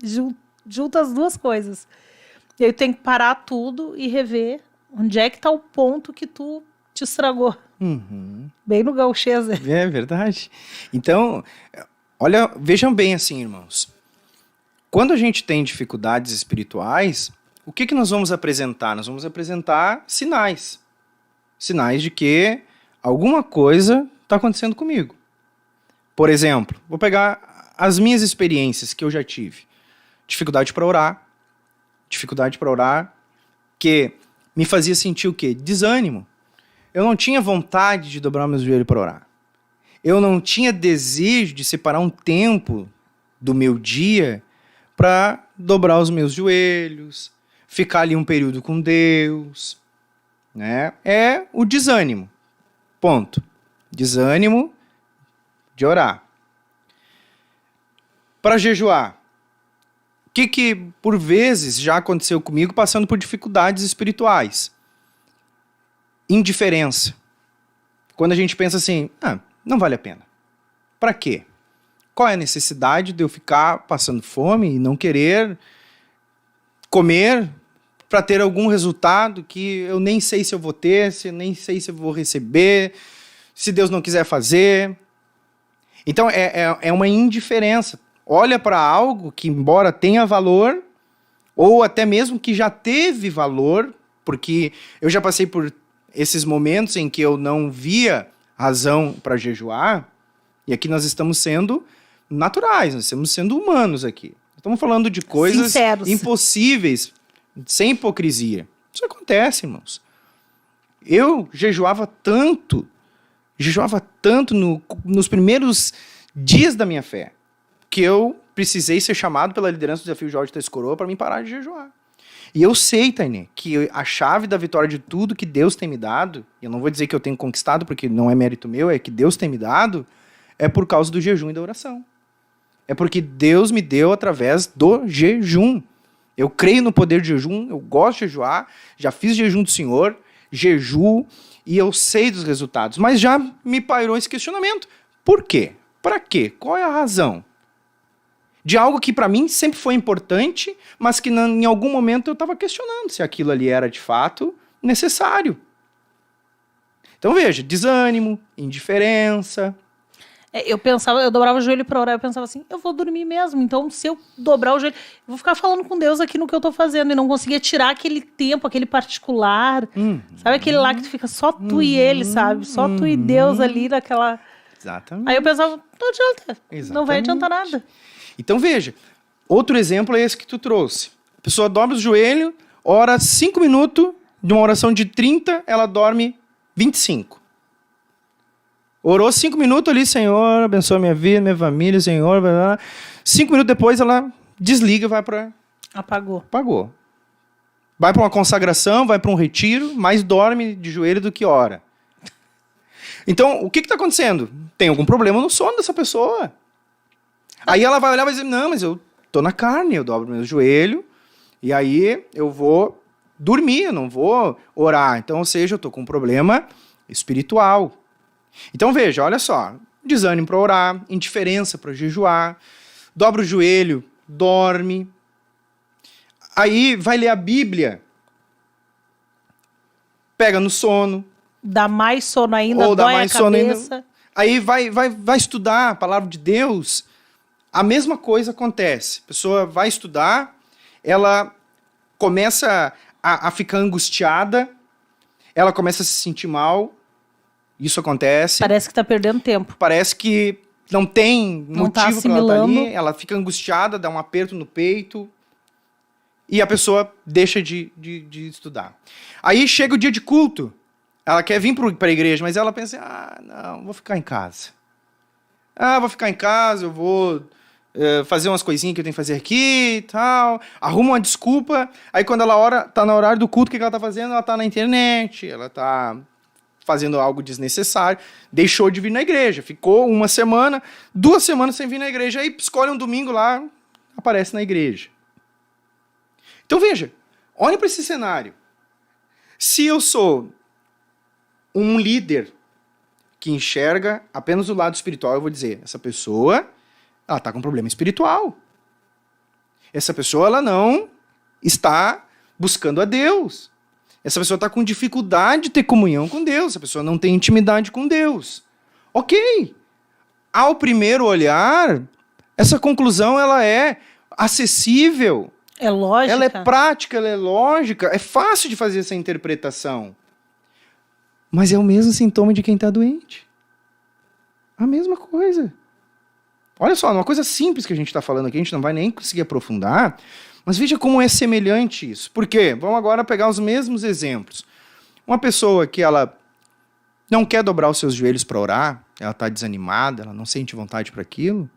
junta as duas coisas. E aí tu tem que parar tudo e rever onde é que tá o ponto que tu te estragou. Bem no gauchês. É verdade. Então, olha, vejam bem assim, irmãos. Quando a gente tem dificuldades espirituais, o que nós vamos apresentar? Nós vamos apresentar sinais. Sinais de que alguma coisa está acontecendo comigo. Por exemplo, vou pegar as minhas experiências que eu já tive. Dificuldade para orar, que me fazia sentir o quê? Desânimo. Eu não tinha vontade de dobrar meus joelhos para orar. Eu não tinha desejo de separar um tempo do meu dia para dobrar os meus joelhos, ficar ali um período com Deus, né? É o desânimo. Ponto. Desânimo de orar. Para jejuar. O que por vezes já aconteceu comigo passando por dificuldades espirituais? Indiferença. Quando a gente pensa assim, não vale a pena. Para quê? Qual é a necessidade de eu ficar passando fome e não querer comer para ter algum resultado que eu nem sei se eu vou ter, nem sei se eu vou receber, se Deus não quiser fazer. Então é uma indiferença. Olha para algo que, embora tenha valor, ou até mesmo que já teve valor, porque eu já passei por esses momentos em que eu não via razão para jejuar, e aqui nós estamos sendo naturais, nós estamos sendo humanos aqui. Estamos falando de coisas sinceros, impossíveis, sem hipocrisia. Isso acontece, irmãos. Eu jejuava tanto nos primeiros dias da minha fé, que eu precisei ser chamado pela liderança do Desafio Jorge Três Coroas para mim parar de jejuar. E eu sei, Tainê, que a chave da vitória de tudo que Deus tem me dado, e eu não vou dizer que eu tenho conquistado, porque não é mérito meu, é que Deus tem me dado, é por causa do jejum e da oração. É porque Deus me deu através do jejum. Eu creio no poder de jejum, eu gosto de jejuar, já fiz jejum do Senhor, jejuo, e eu sei dos resultados. Mas já me pairou esse questionamento. Por quê? Para quê? Qual é a razão? De algo que para mim sempre foi importante, mas que em algum momento eu estava questionando se aquilo ali era de fato necessário. Então veja, desânimo, indiferença. Eu dobrava o joelho para orar, eu pensava assim, eu vou dormir mesmo, então se eu dobrar o joelho, eu vou ficar falando com Deus aqui no que eu tô fazendo, e não conseguia tirar aquele tempo, aquele particular, sabe aquele lá que tu fica só tu e ele, sabe? Só tu e Deus ali naquela... Exatamente. Aí eu pensava, não adianta, Exatamente. Não vai adiantar nada. Então veja, outro exemplo é esse que tu trouxe. A pessoa dobra o joelho, ora 5 minutos, de uma oração de 30, ela dorme 25. Orou 5 minutos ali, Senhor, abençoa minha vida, minha família, Senhor. 5 minutos depois ela desliga e vai para... Apagou. Vai para uma consagração, vai para um retiro, mais dorme de joelho do que ora. Então, o que está acontecendo? Tem algum problema no sono dessa pessoa. Aí ela vai olhar e vai dizer, não, mas eu tô na carne, eu dobro meu joelho, e aí eu vou dormir, eu não vou orar. Então, ou seja, eu tô com um problema espiritual. Então, veja, olha só, desânimo para orar, indiferença para jejuar, dobra o joelho, dorme. Aí vai ler a Bíblia, pega no sono. Dá mais sono ainda, ou dá dói mais a sono cabeça. ainda. Aí vai estudar a palavra de Deus, a mesma coisa acontece. A pessoa vai estudar, ela começa a ficar angustiada, ela começa a se sentir mal, isso acontece. Parece que tá perdendo tempo. Parece que não tem Não tá motivo para ela estar assimilando. ali, ela fica angustiada, dá um aperto no peito, e a pessoa deixa de estudar. Aí chega o dia de culto, ela quer vir para a igreja, mas ela pensa, não, vou ficar em casa. Vou ficar em casa, eu vou fazer umas coisinhas que eu tenho que fazer aqui e tal. Arruma uma desculpa. Aí quando ela tá no horário do culto, o que ela tá fazendo? Ela tá na internet, ela tá fazendo algo desnecessário, deixou de vir na igreja, ficou 1 semana, 2 semanas sem vir na igreja, aí escolhe um domingo lá, aparece na igreja. Então veja, olha para esse cenário. Se eu sou um líder que enxerga apenas o lado espiritual, eu vou dizer, essa pessoa, ela está com um problema espiritual. Essa pessoa, ela não está buscando a Deus. Essa pessoa está com dificuldade de ter comunhão com Deus. Essa pessoa não tem intimidade com Deus. Ok. Ao primeiro olhar, essa conclusão ela é acessível. É lógica. Ela é prática, ela é lógica. É fácil de fazer essa interpretação. Mas é o mesmo sintoma de quem está doente. A mesma coisa. Olha só, uma coisa simples que a gente está falando aqui, a gente não vai nem conseguir aprofundar, mas veja como é semelhante isso. Por quê? Vamos agora pegar os mesmos exemplos. Uma pessoa que ela não quer dobrar os seus joelhos para orar, ela está desanimada, ela não sente vontade para aquilo,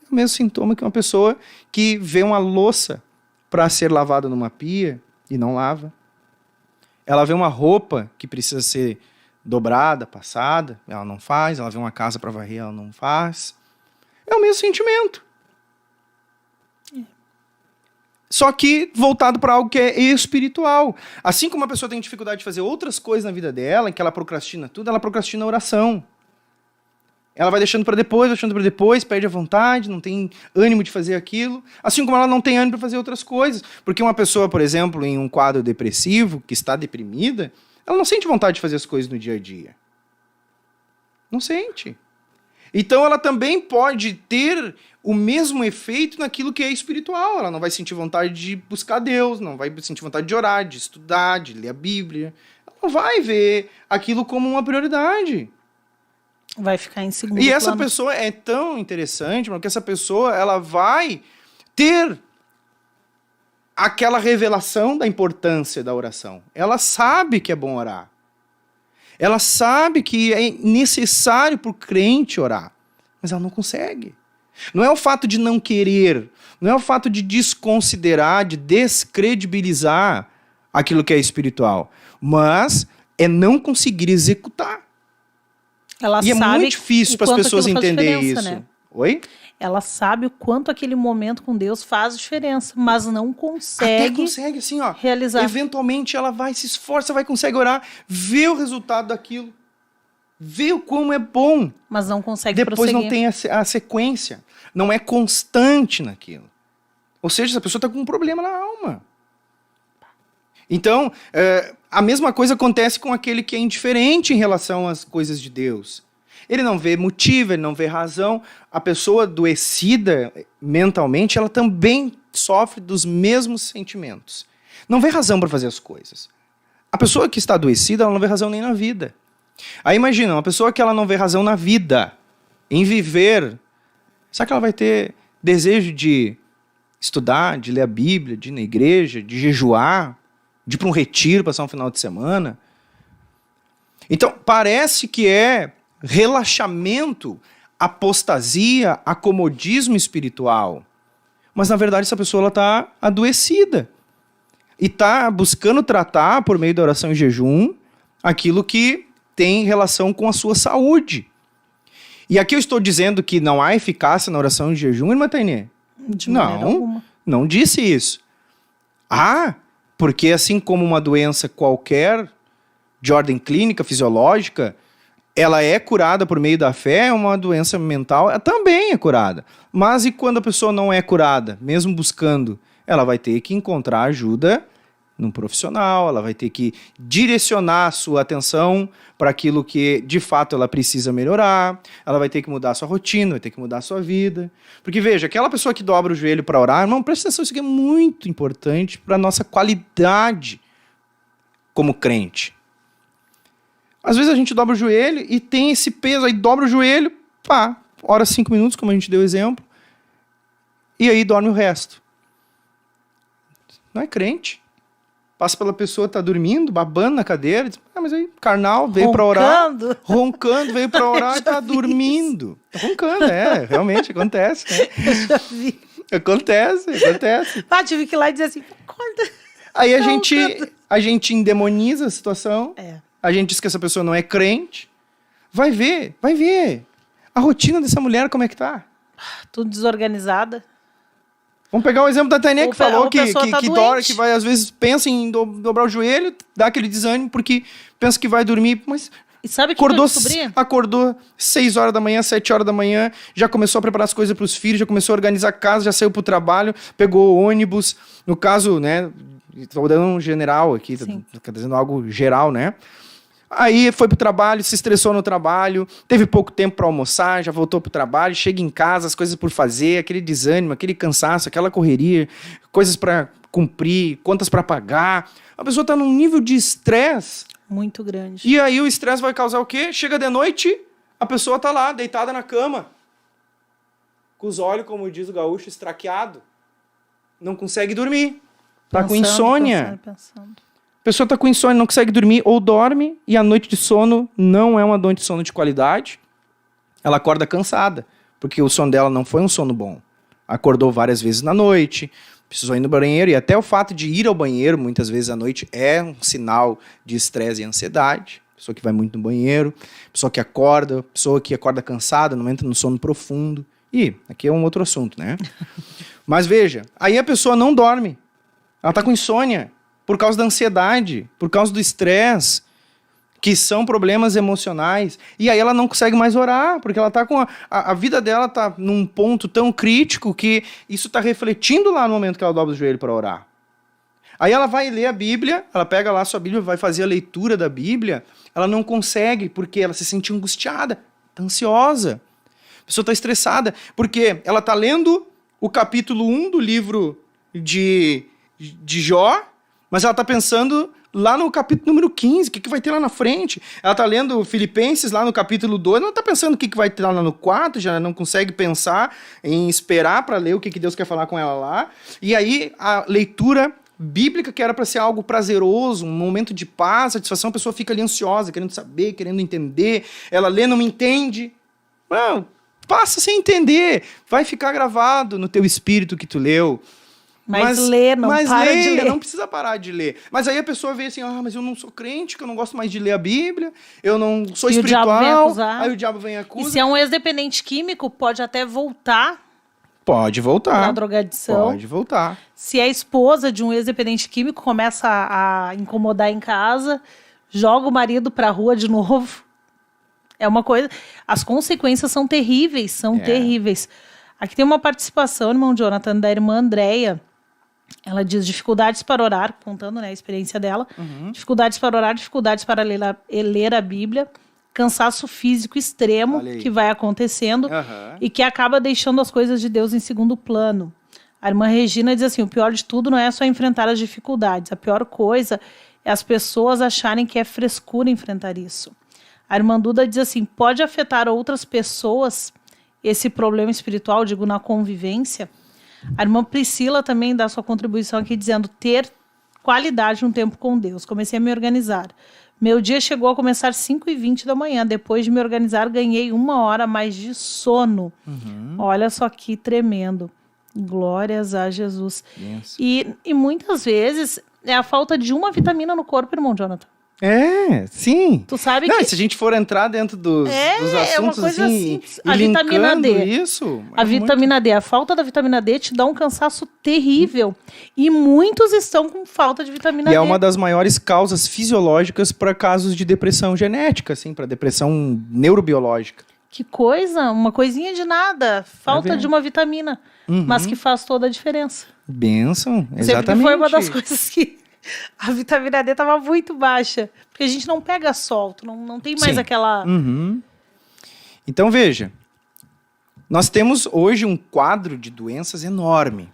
é o mesmo sintoma que uma pessoa que vê uma louça para ser lavada numa pia e não lava. Ela vê uma roupa que precisa ser dobrada, passada, ela não faz. Ela vê uma casa para varrer, ela não faz. É o mesmo sentimento. Só que voltado para algo que é espiritual. Assim como uma pessoa tem dificuldade de fazer outras coisas na vida dela, em que ela procrastina tudo, ela procrastina a oração. Ela vai deixando para depois, perde a vontade, não tem ânimo de fazer aquilo. Assim como ela não tem ânimo para fazer outras coisas. Porque uma pessoa, por exemplo, em um quadro depressivo, que está deprimida, ela não sente vontade de fazer as coisas no dia a dia. Não sente. Então ela também pode ter o mesmo efeito naquilo que é espiritual. Ela não vai sentir vontade de buscar Deus, não vai sentir vontade de orar, de estudar, de ler a Bíblia. Ela não vai ver aquilo como uma prioridade. Vai ficar em segundo E plano. essa pessoa é tão interessante, porque essa pessoa ela vai ter aquela revelação da importância da oração. Ela sabe que é bom orar. Ela sabe que é necessário para o crente orar, mas ela não consegue. Não é o fato de não querer, não é o fato de desconsiderar, de descredibilizar aquilo que é espiritual, mas é não conseguir executar. Ela E é sabe muito difícil para as pessoas entenderem isso. Né? Oi? Ela sabe o quanto aquele momento com Deus faz diferença, mas não consegue, Até consegue, assim, ó. realizar. Eventualmente ela vai, se esforça, vai conseguir orar, vê o resultado daquilo, vê o como é bom. Mas não consegue Depois prosseguir. não tem a sequência, não é constante naquilo. Ou seja, essa pessoa está com um problema na alma. Então, a mesma coisa acontece com aquele que é indiferente em relação às coisas de Deus. Ele não vê motivo, ele não vê razão. A pessoa adoecida mentalmente, ela também sofre dos mesmos sentimentos. Não vê razão para fazer as coisas. A pessoa que está adoecida, ela não vê razão nem na vida. Aí imagina, uma pessoa que ela não vê razão na vida, em viver, será que ela vai ter desejo de estudar, de ler a Bíblia, de ir na igreja, de jejuar, de ir para um retiro, passar um final de semana? Então, parece que é relaxamento, apostasia, acomodismo espiritual. Mas, na verdade, essa pessoa está adoecida. E está buscando tratar, por meio da oração e jejum, aquilo que tem relação com a sua saúde. E aqui eu estou dizendo que não há eficácia na oração e jejum, irmã Tainê? De maneira alguma. Não disse isso. Porque assim como uma doença qualquer, de ordem clínica, fisiológica, ela é curada por meio da fé, uma doença mental ela também é curada. Mas e quando a pessoa não é curada, mesmo buscando, ela vai ter que encontrar ajuda num profissional, ela vai ter que direcionar a sua atenção para aquilo que de fato ela precisa melhorar, ela vai ter que mudar a sua rotina, vai ter que mudar a sua vida. Porque veja, aquela pessoa que dobra o joelho para orar, não, presta atenção, isso aqui é muito importante para a nossa qualidade como crente. Às vezes a gente dobra o joelho e tem esse peso, aí dobra o joelho, ora 5 minutos, como a gente deu exemplo, e aí dorme o resto. Não é crente. Passa pela pessoa, tá dormindo, babando na cadeira, diz, mas aí, carnal, veio para orar, roncando, veio para orar e tá dormindo. Tá roncando, realmente acontece, né? Eu já vi. Acontece. Tive que ir lá e dizer assim, acorda. Aí a gente endemoniza a situação. a gente diz que essa pessoa não é crente. Vai ver. A rotina dessa mulher, como é que tá? Tudo desorganizada. Vamos pegar o exemplo da Tainé, que falou que doente. que vai, às vezes, pensa em dobrar o joelho, dá aquele desânimo, porque pensa que vai dormir, mas E sabe o que eu descobri? acordou 6 horas da manhã, 7 horas da manhã, já começou a preparar as coisas para os filhos, já começou a organizar a casa, já saiu pro trabalho, pegou o ônibus, no caso, né, estou dando um general aqui, tá dizendo algo geral, né? Aí foi pro trabalho, se estressou no trabalho, teve pouco tempo para almoçar, já voltou pro trabalho, chega em casa, as coisas por fazer, aquele desânimo, aquele cansaço, aquela correria, coisas para cumprir, contas para pagar. A pessoa tá num nível de estresse. Muito grande. E aí o estresse vai causar o quê? Chega de noite, a pessoa tá lá, deitada na cama, com os olhos, como diz o gaúcho, estraqueado. Não consegue dormir. Tá com insônia. Pensando. A pessoa tá com insônia, não consegue dormir, ou dorme, e a noite de sono não é uma noite de sono de qualidade. Ela acorda cansada, porque o sono dela não foi um sono bom. Acordou várias vezes na noite, precisou ir no banheiro, e até o fato de ir ao banheiro, muitas vezes à noite, é um sinal de estresse e ansiedade. Pessoa que vai muito no banheiro, pessoa que acorda cansada, não entra no sono profundo. E aqui é um outro assunto, né? Mas veja, aí a pessoa não dorme. Ela tá com insônia por causa da ansiedade, por causa do estresse, que são problemas emocionais. E aí ela não consegue mais orar, porque ela tá com a vida dela tá num ponto tão crítico que isso tá refletindo lá no momento que ela dobra o joelho para orar. Aí ela vai ler a Bíblia, ela pega lá a sua Bíblia, vai fazer a leitura da Bíblia, ela não consegue, porque ela se sente angustiada, tá ansiosa. A pessoa tá estressada, porque ela tá lendo o capítulo 1 do livro de Jó, mas ela tá pensando lá no capítulo número 15, o que vai ter lá na frente. Ela tá lendo Filipenses lá no capítulo 2, ela tá pensando o que vai ter lá no 4, já não consegue pensar em esperar para ler o que Deus quer falar com ela lá. E aí a leitura bíblica, que era para ser algo prazeroso, um momento de paz, satisfação, a pessoa fica ali ansiosa, querendo saber, querendo entender. Ela lê, não me entende. Não, passa sem entender. Vai ficar gravado no teu espírito que tu leu. Mas lê, não para de ler. Não precisa parar de ler. Mas aí a pessoa vê assim, mas eu não sou crente, que eu não gosto mais de ler a Bíblia, eu não sou espiritual. O diabo vem acusar. Aí o diabo vem acusar. E se é um ex-dependente químico, pode até voltar. Pode voltar. Na drogadição. Pode voltar. Se a esposa de um ex-dependente químico começa a incomodar em casa, joga o marido pra rua de novo. É uma coisa... As consequências são terríveis, terríveis. Aqui tem uma participação, irmão Jonathan, da irmã Andréia. Ela diz dificuldades para orar, contando, né, a experiência dela. Dificuldades para orar, dificuldades para ler a Bíblia, cansaço físico extremo que vai acontecendo e que acaba deixando as coisas de Deus em segundo plano. A irmã Regina diz assim, o pior de tudo não é só enfrentar as dificuldades, a pior coisa é as pessoas acharem que é frescura enfrentar isso. A irmã Duda diz assim, pode afetar outras pessoas esse problema espiritual, digo, na convivência? A irmã Priscila também dá sua contribuição aqui dizendo ter qualidade no tempo com Deus. Comecei a me organizar. Meu dia chegou a começar 5h20 da manhã. Depois de me organizar, ganhei 1 hora mais de sono. Olha só que tremendo. Glórias a Jesus. E muitas vezes é a falta de uma vitamina no corpo, irmão Jonathan. É, sim. Tu sabe não, que... Se a gente for entrar dentro dos assuntos, é uma coisa assim, simples. A vitamina D. Isso, a vitamina D. A falta da vitamina D te dá um cansaço terrível. E muitos estão com falta de vitamina D. E é uma das maiores causas fisiológicas para casos de depressão genética, assim, para depressão neurobiológica. Que coisa, uma coisinha de nada. Falta de uma vitamina. Mas que faz toda a diferença. Bênção, exatamente. Sempre foi uma das coisas que... A vitamina D estava muito baixa. Porque a gente não pega sol, não tem mais aquela... Então, veja. Nós temos hoje um quadro de doenças enorme.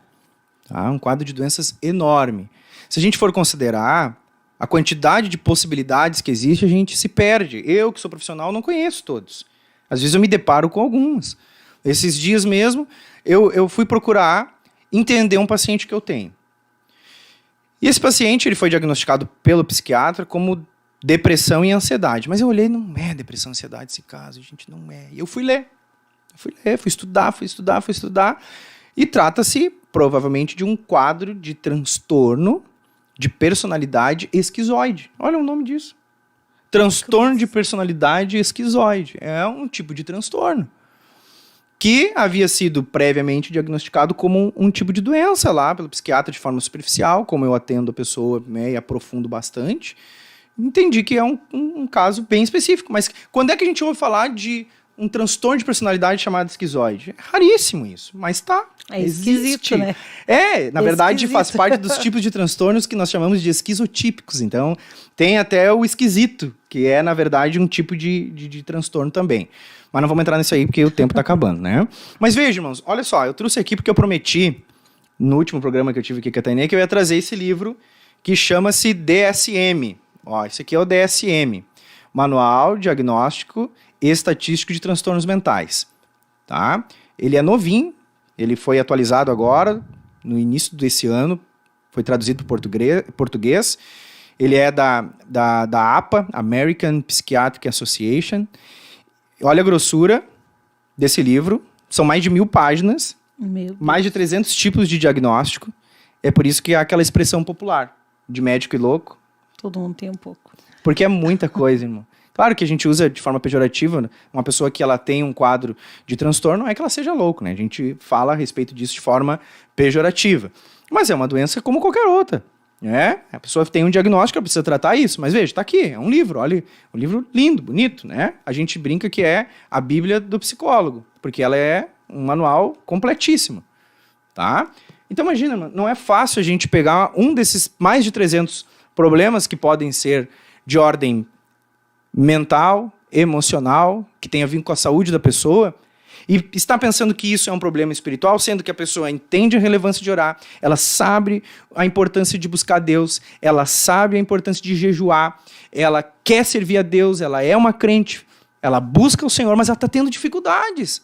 Tá? Um quadro de doenças enorme. Se a gente for considerar a quantidade de possibilidades que existe, a gente se perde. Eu, que sou profissional, não conheço todos. Às vezes eu me deparo com algumas. Esses dias mesmo, eu fui procurar entender um paciente que eu tenho. E esse paciente ele foi diagnosticado pelo psiquiatra como depressão e ansiedade. Mas eu olhei, não é depressão e ansiedade esse caso, gente, não é. E eu fui ler. Fui estudar. E trata-se, provavelmente, de um quadro de transtorno de personalidade esquizoide. Olha o nome disso. Transtorno de personalidade esquizoide. É um tipo de transtorno que havia sido previamente diagnosticado como um tipo de doença lá pelo psiquiatra de forma superficial, como eu atendo a pessoa, né, e aprofundo bastante. Entendi que é um caso bem específico. Mas quando é que a gente ouve falar de um transtorno de personalidade chamado esquizoide? É raríssimo isso, mas tá. É esquisito, existe. né? Na verdade, Esquisito. faz parte dos tipos de transtornos que nós chamamos de esquizotípicos. Então, tem até o esquisito, que é, na verdade, um tipo de transtorno também. Mas não vamos entrar nisso aí, porque o tempo tá acabando, né? Mas veja, irmãos, olha só, eu trouxe aqui porque eu prometi, no último programa que eu tive aqui com a Tainê, que eu ia trazer esse livro que chama-se DSM. Ó, esse aqui é o DSM, Manual Diagnóstico e Estatístico de Transtornos Mentais, tá? Ele é novinho, ele foi atualizado agora, no início desse ano, foi traduzido para português. Ele é da APA, American Psychiatric Association. Olha a grossura desse livro, são mais de 1000 páginas, mais de 300 tipos de diagnóstico. É por isso que há aquela expressão popular, de médico e louco. Todo mundo tem um pouco. Porque é muita coisa, irmão. Claro que a gente usa de forma pejorativa, né? Uma pessoa que ela tem um quadro de transtorno, não é que ela seja louco, né? A gente fala a respeito disso de forma pejorativa. Mas é uma doença como qualquer outra, né? A pessoa tem um diagnóstico, ela precisa tratar isso. Mas veja, tá aqui, é um livro, olha, um livro lindo, bonito, né? A gente brinca que é a Bíblia do psicólogo, porque ela é um manual completíssimo, tá? Então imagina, mano, não é fácil a gente pegar um desses mais de 300 problemas que podem ser de ordem mental, emocional, que tem a ver com a saúde da pessoa, e está pensando que isso é um problema espiritual, sendo que a pessoa entende a relevância de orar, ela sabe a importância de buscar Deus, ela sabe a importância de jejuar, ela quer servir a Deus, ela é uma crente, ela busca o Senhor, mas ela está tendo dificuldades.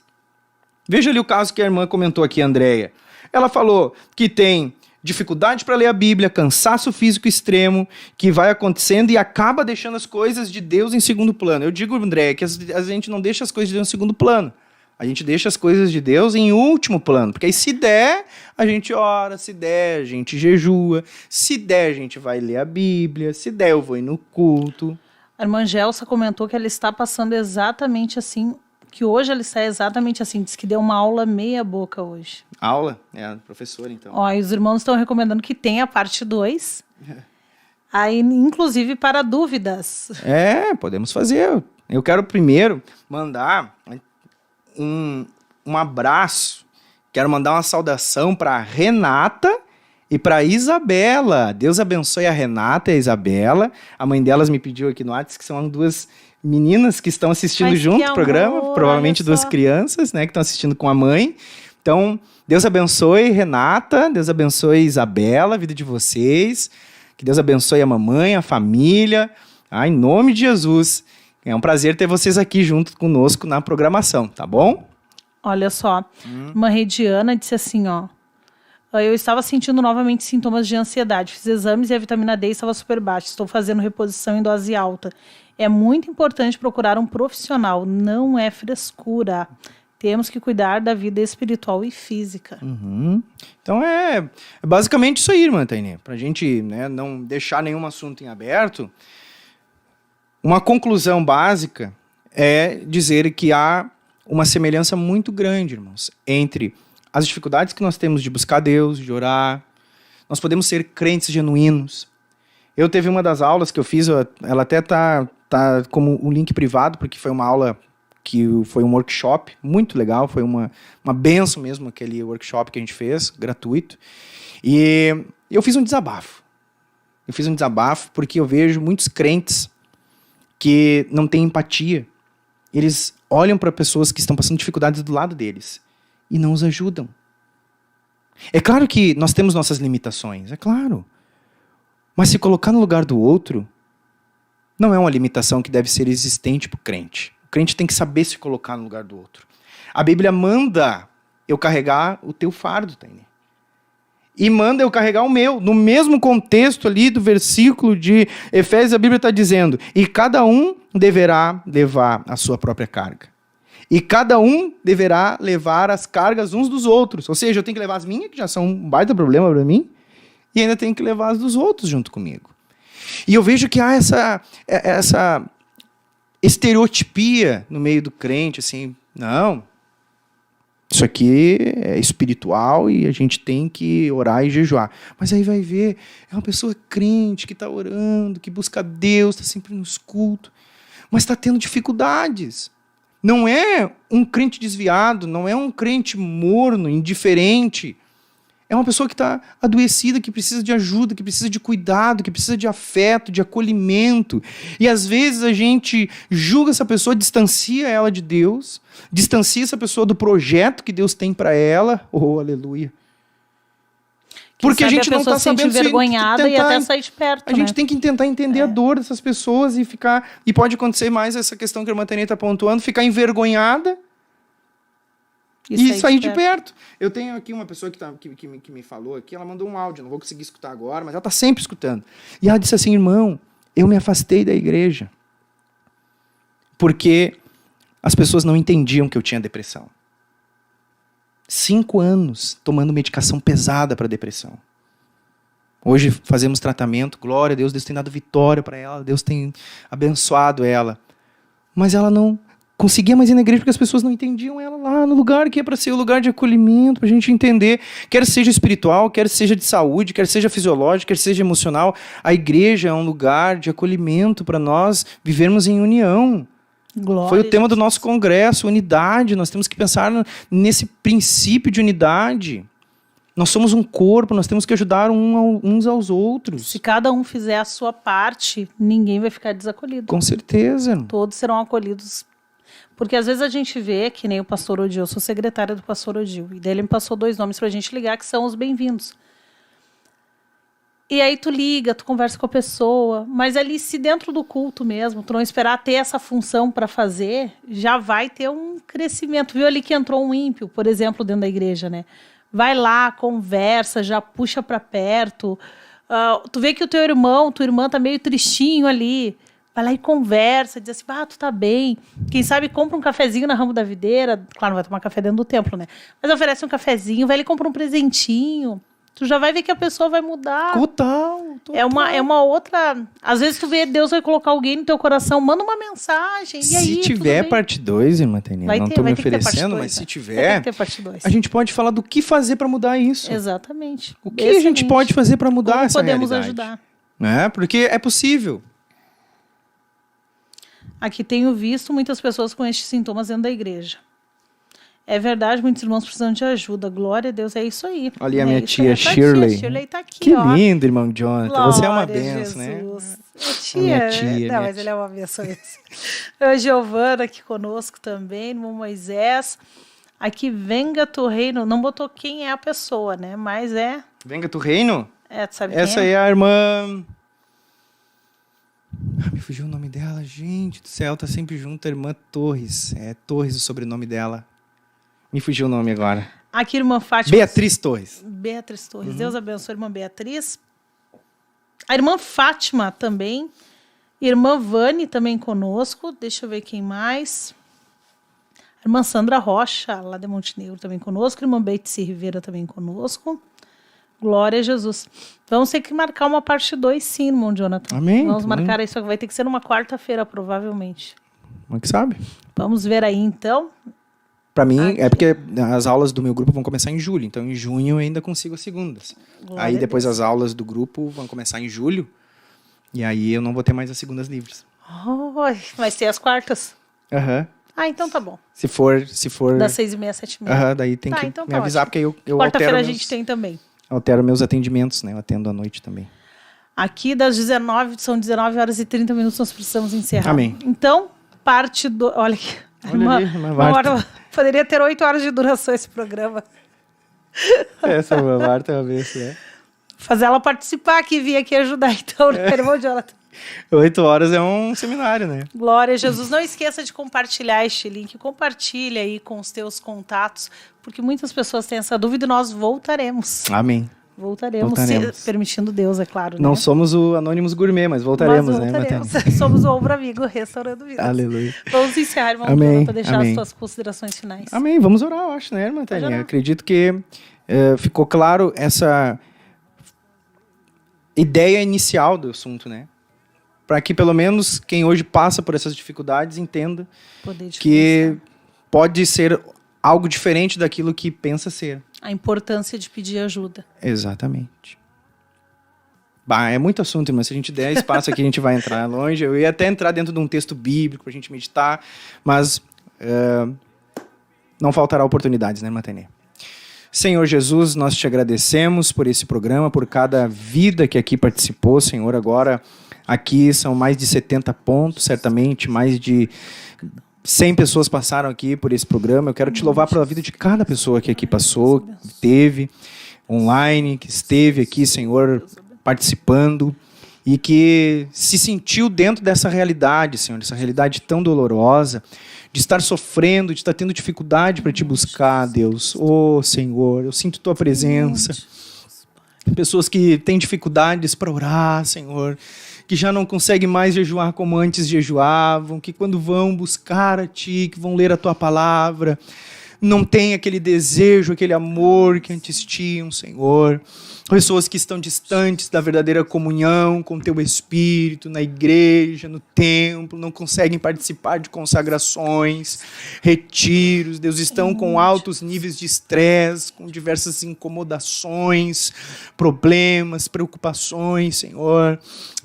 Veja ali o caso que a irmã comentou aqui, a Andréia. Ela falou que tem dificuldade para ler a Bíblia, cansaço físico extremo, que vai acontecendo e acaba deixando as coisas de Deus em segundo plano. Eu digo, André, que a gente não deixa as coisas de Deus em segundo plano. A gente deixa as coisas de Deus em último plano. Porque aí se der, a gente ora, se der, a gente jejua, se der, a gente vai ler a Bíblia, se der, eu vou ir no culto. A irmã Gelsa comentou que ela está passando exatamente assim, que hoje ela está exatamente assim, diz que deu uma aula meia boca hoje. Aula? É a professora, então. Ó, e os irmãos estão recomendando que tenha a parte 2. Aí, inclusive, para dúvidas. Podemos fazer. Eu quero primeiro mandar um abraço. Quero mandar uma saudação para Renata e para Isabela. Deus abençoe a Renata e a Isabela. A mãe delas me pediu aqui no WhatsApp que são duas meninas que estão assistindo junto o programa, provavelmente duas crianças, né, que estão assistindo com a mãe. Então, Deus abençoe Renata, Deus abençoe Isabela, a vida de vocês, que Deus abençoe a mamãe, a família, em nome de Jesus. É um prazer ter vocês aqui junto conosco na programação, tá bom? Olha só, uma Rediana disse assim, ó, eu estava sentindo novamente sintomas de ansiedade, fiz exames e a vitamina D estava super baixa, estou fazendo reposição em dose alta. É muito importante procurar um profissional, não é frescura. Temos que cuidar da vida espiritual e física. Então é basicamente isso aí, irmã Tainê. Pra gente, né, não deixar nenhum assunto em aberto, uma conclusão básica é dizer que há uma semelhança muito grande, irmãos, entre as dificuldades que nós temos de buscar Deus, de orar. Nós podemos ser crentes genuínos. Eu teve uma das aulas que eu fiz, ela até tá como um link privado, porque foi uma aula que foi um workshop muito legal, foi uma bênção mesmo aquele workshop que a gente fez, gratuito. E eu fiz um desabafo. Eu fiz um desabafo porque eu vejo muitos crentes que não têm empatia. Eles olham para pessoas que estão passando dificuldades do lado deles e não os ajudam. É claro que nós temos nossas limitações, é claro. Mas se colocar no lugar do outro não é uma limitação que deve ser existente para o crente. O crente tem que saber se colocar no lugar do outro. A Bíblia manda eu carregar o teu fardo, Tainê. E manda eu carregar o meu. No mesmo contexto ali do versículo de Efésios, a Bíblia está dizendo, e cada um deverá levar a sua própria carga. E cada um deverá levar as cargas uns dos outros. Ou seja, eu tenho que levar as minhas, que já são um baita problema para mim, e ainda tenho que levar as dos outros junto comigo. E eu vejo que há essa estereotipia no meio do crente, assim, não, isso aqui é espiritual e a gente tem que orar e jejuar. Mas aí vai ver, é uma pessoa crente que está orando, que busca Deus, está sempre nos cultos, mas está tendo dificuldades. Não é um crente desviado, não é um crente morno, indiferente. É uma pessoa que está adoecida, que precisa de ajuda, que precisa de cuidado, que precisa de afeto, de acolhimento. E às vezes a gente julga essa pessoa, distancia ela de Deus, distancia essa pessoa do projeto que Deus tem para ela. Oh, aleluia. Porque a gente não está sabendo se envergonhada e até sair de perto. A gente tem que tentar entender a dor dessas pessoas e ficar. E pode acontecer mais essa questão que a irmã Tânia está pontuando, ficar envergonhada. E sair de perto. Eu tenho aqui uma pessoa que me falou aqui, ela mandou um áudio, não vou conseguir escutar agora, mas ela está sempre escutando. E ela disse assim, irmão, eu me afastei da igreja porque as pessoas não entendiam que eu tinha depressão. 5 anos tomando medicação pesada para depressão. Hoje fazemos tratamento, glória a Deus, Deus tem dado vitória para ela, Deus tem abençoado ela. Mas ela não conseguia mais ir na igreja porque as pessoas não entendiam ela lá no lugar que é para ser o lugar de acolhimento, para a gente entender, quer seja espiritual, quer seja de saúde, quer seja fisiológico, quer seja emocional, a igreja é um lugar de acolhimento para nós vivermos em união. Glória. Foi o tema do nosso congresso, unidade, nós temos que pensar nesse princípio de unidade. Nós somos um corpo, nós temos que ajudar uns aos outros. Se cada um fizer a sua parte, ninguém vai ficar desacolhido. Com certeza. Todos serão acolhidos. Porque às vezes a gente vê, que nem o pastor Odil, eu sou secretária do pastor Odil, e daí ele me passou 2 nomes pra gente ligar, que são os bem-vindos. E aí tu liga, tu conversa com a pessoa, mas ali se dentro do culto mesmo, tu não esperar ter essa função para fazer, já vai ter um crescimento. Viu ali que entrou um ímpio, por exemplo, dentro da igreja, né? Vai lá, conversa, já puxa para perto. Tu vê que o teu irmão, tua irmã tá meio tristinho ali. Vai lá e conversa, diz assim, tu tá bem. Quem sabe compra um cafezinho na Ramo da Videira. Claro, não vai tomar café dentro do templo, né? Mas oferece um cafezinho, vai ali e compra um presentinho. Tu já vai ver que a pessoa vai mudar. Total. É uma outra... Às vezes tu vê, Deus vai colocar alguém no teu coração, manda uma mensagem, e aí, se tiver parte 2, irmã Tânia, não estou me oferecendo, mas se tiver, a gente pode falar do que fazer para mudar isso. Exatamente. O que a gente pode fazer para mudar como essa podemos realidade? Ajudar. Né? Porque é possível. Aqui tenho visto muitas pessoas com estes sintomas dentro da igreja. É verdade, muitos irmãos precisam de ajuda. Glória a Deus, é isso aí. Olha a minha tia Shirley. A Shirley tá aqui, que lindo, irmão Jonathan. Glória você é uma benção, né? Minha tia. Mas ele é uma benção. A Giovana aqui conosco também, irmão Moisés. Aqui, venga tu reino. Não botou quem é a pessoa, né? Mas é... Venga tu reino? Tu sabe essa quem aí é a irmã... me fugiu o nome dela, gente do céu, tá sempre junto, a irmã Torres. É Torres o sobrenome dela. Me fugiu o nome agora. Aqui, irmã Fátima. Beatriz Torres. Beatriz Torres. Deus abençoe a irmã Beatriz. A irmã Fátima também. Irmã Vani também conosco. Deixa eu ver quem mais. A irmã Sandra Rocha, lá de Montenegro, também conosco. A irmã Betsy Rivera também conosco. Glória a Jesus. Vamos ter que marcar uma parte 2, sim, irmão Jonathan. Amém. Vamos marcar isso. Vai ter que ser numa quarta-feira, provavelmente. Como é que sabe? Vamos ver aí, então. Para mim, é porque as aulas do meu grupo vão começar em julho. Então, em junho, eu ainda consigo as segundas. Glória aí, depois, as aulas do grupo vão começar em julho. E aí, eu não vou ter mais as segundas livres. Vai ser as quartas? Aham. Então tá bom. Se for... Das 6h30 às 7h30. Daí tem que então me avisar, ótimo. porque eu quarta-feira a gente tem também. Altero meus atendimentos, né? Eu atendo à noite também. Aqui das 19, são 19 horas e 30 minutos, nós precisamos encerrar. Amém. Então, parte do... Olha aqui. Poderia ter 8 horas de duração esse programa. Essa irmã Marta é uma vez, né? Fazer ela participar aqui, vir aqui ajudar, então, né, irmão Jonathan? 8 horas é um seminário, né? Glória a Jesus. Não esqueça de compartilhar este link. Compartilha aí com os teus contatos, porque muitas pessoas têm essa dúvida e nós voltaremos. Amém. Voltaremos. Se, permitindo Deus, é claro. Não né? somos o Anônimos Gourmet, mas voltaremos, né, Somos o Ombro Amigo, Restaurando Vidas. Aleluia. Vamos encerrar, irmão, para deixar as tuas considerações finais. Amém. Vamos orar, eu acho, né, irmã Tânia? Acredito que ficou claro essa ideia inicial do assunto, né? para que pelo menos quem hoje passa por essas dificuldades entenda Poder que diferenciar. pode ser algo diferente daquilo que pensa ser. A importância de pedir ajuda. Exatamente. É muito assunto, mas se a gente der espaço aqui, a gente vai entrar longe. Eu ia até entrar dentro de um texto bíblico para a gente meditar, mas não faltará oportunidades, né, Matenê? Senhor Jesus, nós te agradecemos por esse programa, por cada vida que aqui participou, Senhor. Agora, aqui são mais de 70 pontos, certamente, mais de 100 pessoas passaram aqui por esse programa. Eu quero te louvar pela vida de cada pessoa que aqui passou, que teve online, que esteve aqui, Senhor, participando e que se sentiu dentro dessa realidade, Senhor, dessa realidade tão dolorosa, de estar sofrendo, de estar tendo dificuldade para te buscar, Deus. Oh, Senhor, eu sinto tua presença. Pessoas que têm dificuldades para orar, Senhor, que já não conseguem mais jejuar como antes jejuavam, que quando vão buscar a Ti, que vão ler a Tua palavra, não tem aquele desejo, aquele amor que antes tinham, Senhor. Pessoas que estão distantes da verdadeira comunhão com Teu Espírito, na igreja, no templo, não conseguem participar de consagrações, retiros. Deus, estão com altos níveis de estresse, com diversas incomodações, problemas, preocupações, Senhor.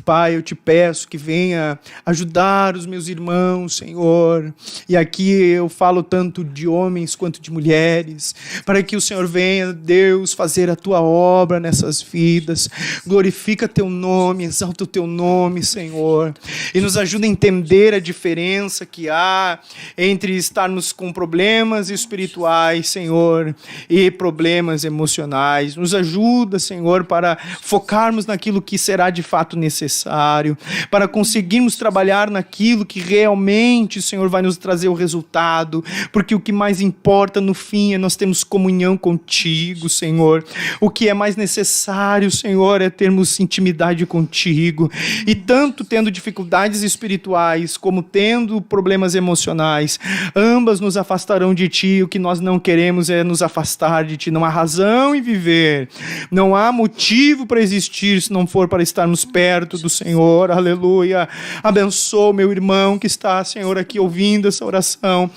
Pai, eu te peço que venha ajudar os meus irmãos, Senhor. E aqui eu falo tanto de homens quanto de mulheres, para que o Senhor venha, Deus, fazer a Tua obra nessas vidas. Glorifica Teu nome, exalta o Teu nome, Senhor. E nos ajuda a entender a diferença que há entre estarmos com problemas espirituais, Senhor, e problemas emocionais. Nos ajuda, Senhor, para focarmos naquilo que será de fato necessário, para conseguirmos trabalhar naquilo que realmente, Senhor, vai nos trazer o resultado, porque o que mais importa no fim é nós termos comunhão contigo, Senhor. O que é mais necessário, Senhor, é termos intimidade contigo. E tanto tendo dificuldades espirituais como tendo problemas emocionais, ambas nos afastarão de Ti. O que nós não queremos é nos afastar de Ti. Não há razão em viver, não há motivo para existir se não for para estarmos perto do Senhor. Aleluia. Abençoa o meu irmão que está, Senhor, aqui ouvindo essa oração.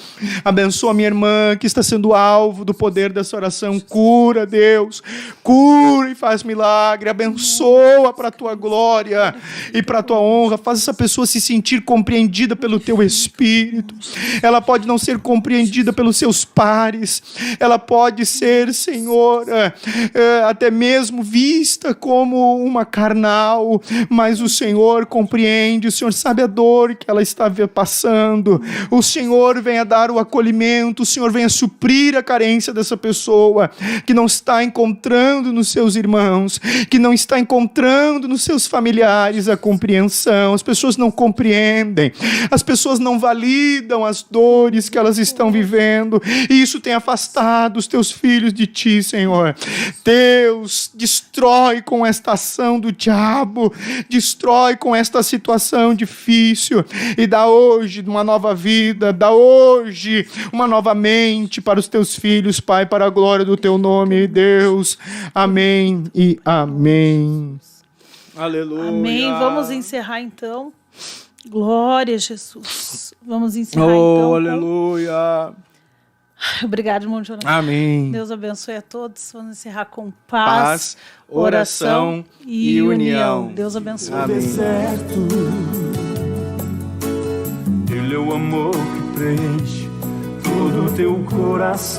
Abençoa a minha irmã que está sendo alvo do poder dessa oração. Cura, Deus. Cura e faz milagre. Abençoa para a Tua glória e para a Tua honra. Faz essa pessoa se sentir compreendida pelo Teu Espírito. Ela pode não ser compreendida pelos seus pares. Ela pode ser, Senhor, até mesmo vista como uma carnal, mas o Senhor compreende, o Senhor sabe a dor que ela está passando. O Senhor venha dar o acolhimento, o Senhor venha suprir a carência dessa pessoa que não está encontrando nos seus irmãos, que não está encontrando nos seus familiares a compreensão. As pessoas não compreendem, as pessoas não validam as dores que elas estão vivendo, e isso tem afastado os Teus filhos de Ti, Senhor. Deus, destrói com esta ação do diabo, destrói com esta situação difícil e dá hoje uma nova vida, dá hoje uma nova mente para os Teus filhos, Pai, para a glória do Teu nome, Deus. Amém e amém. Aleluia. Amém. Vamos encerrar então. Glória a Jesus. Vamos encerrar então. Aleluia. Obrigado, irmão Jonathan. Amém. Deus abençoe a todos. Vamos encerrar com Paz, oração e união. Deus abençoe. Amém. Deserto, Ele é o amor que preenche todo o teu coração.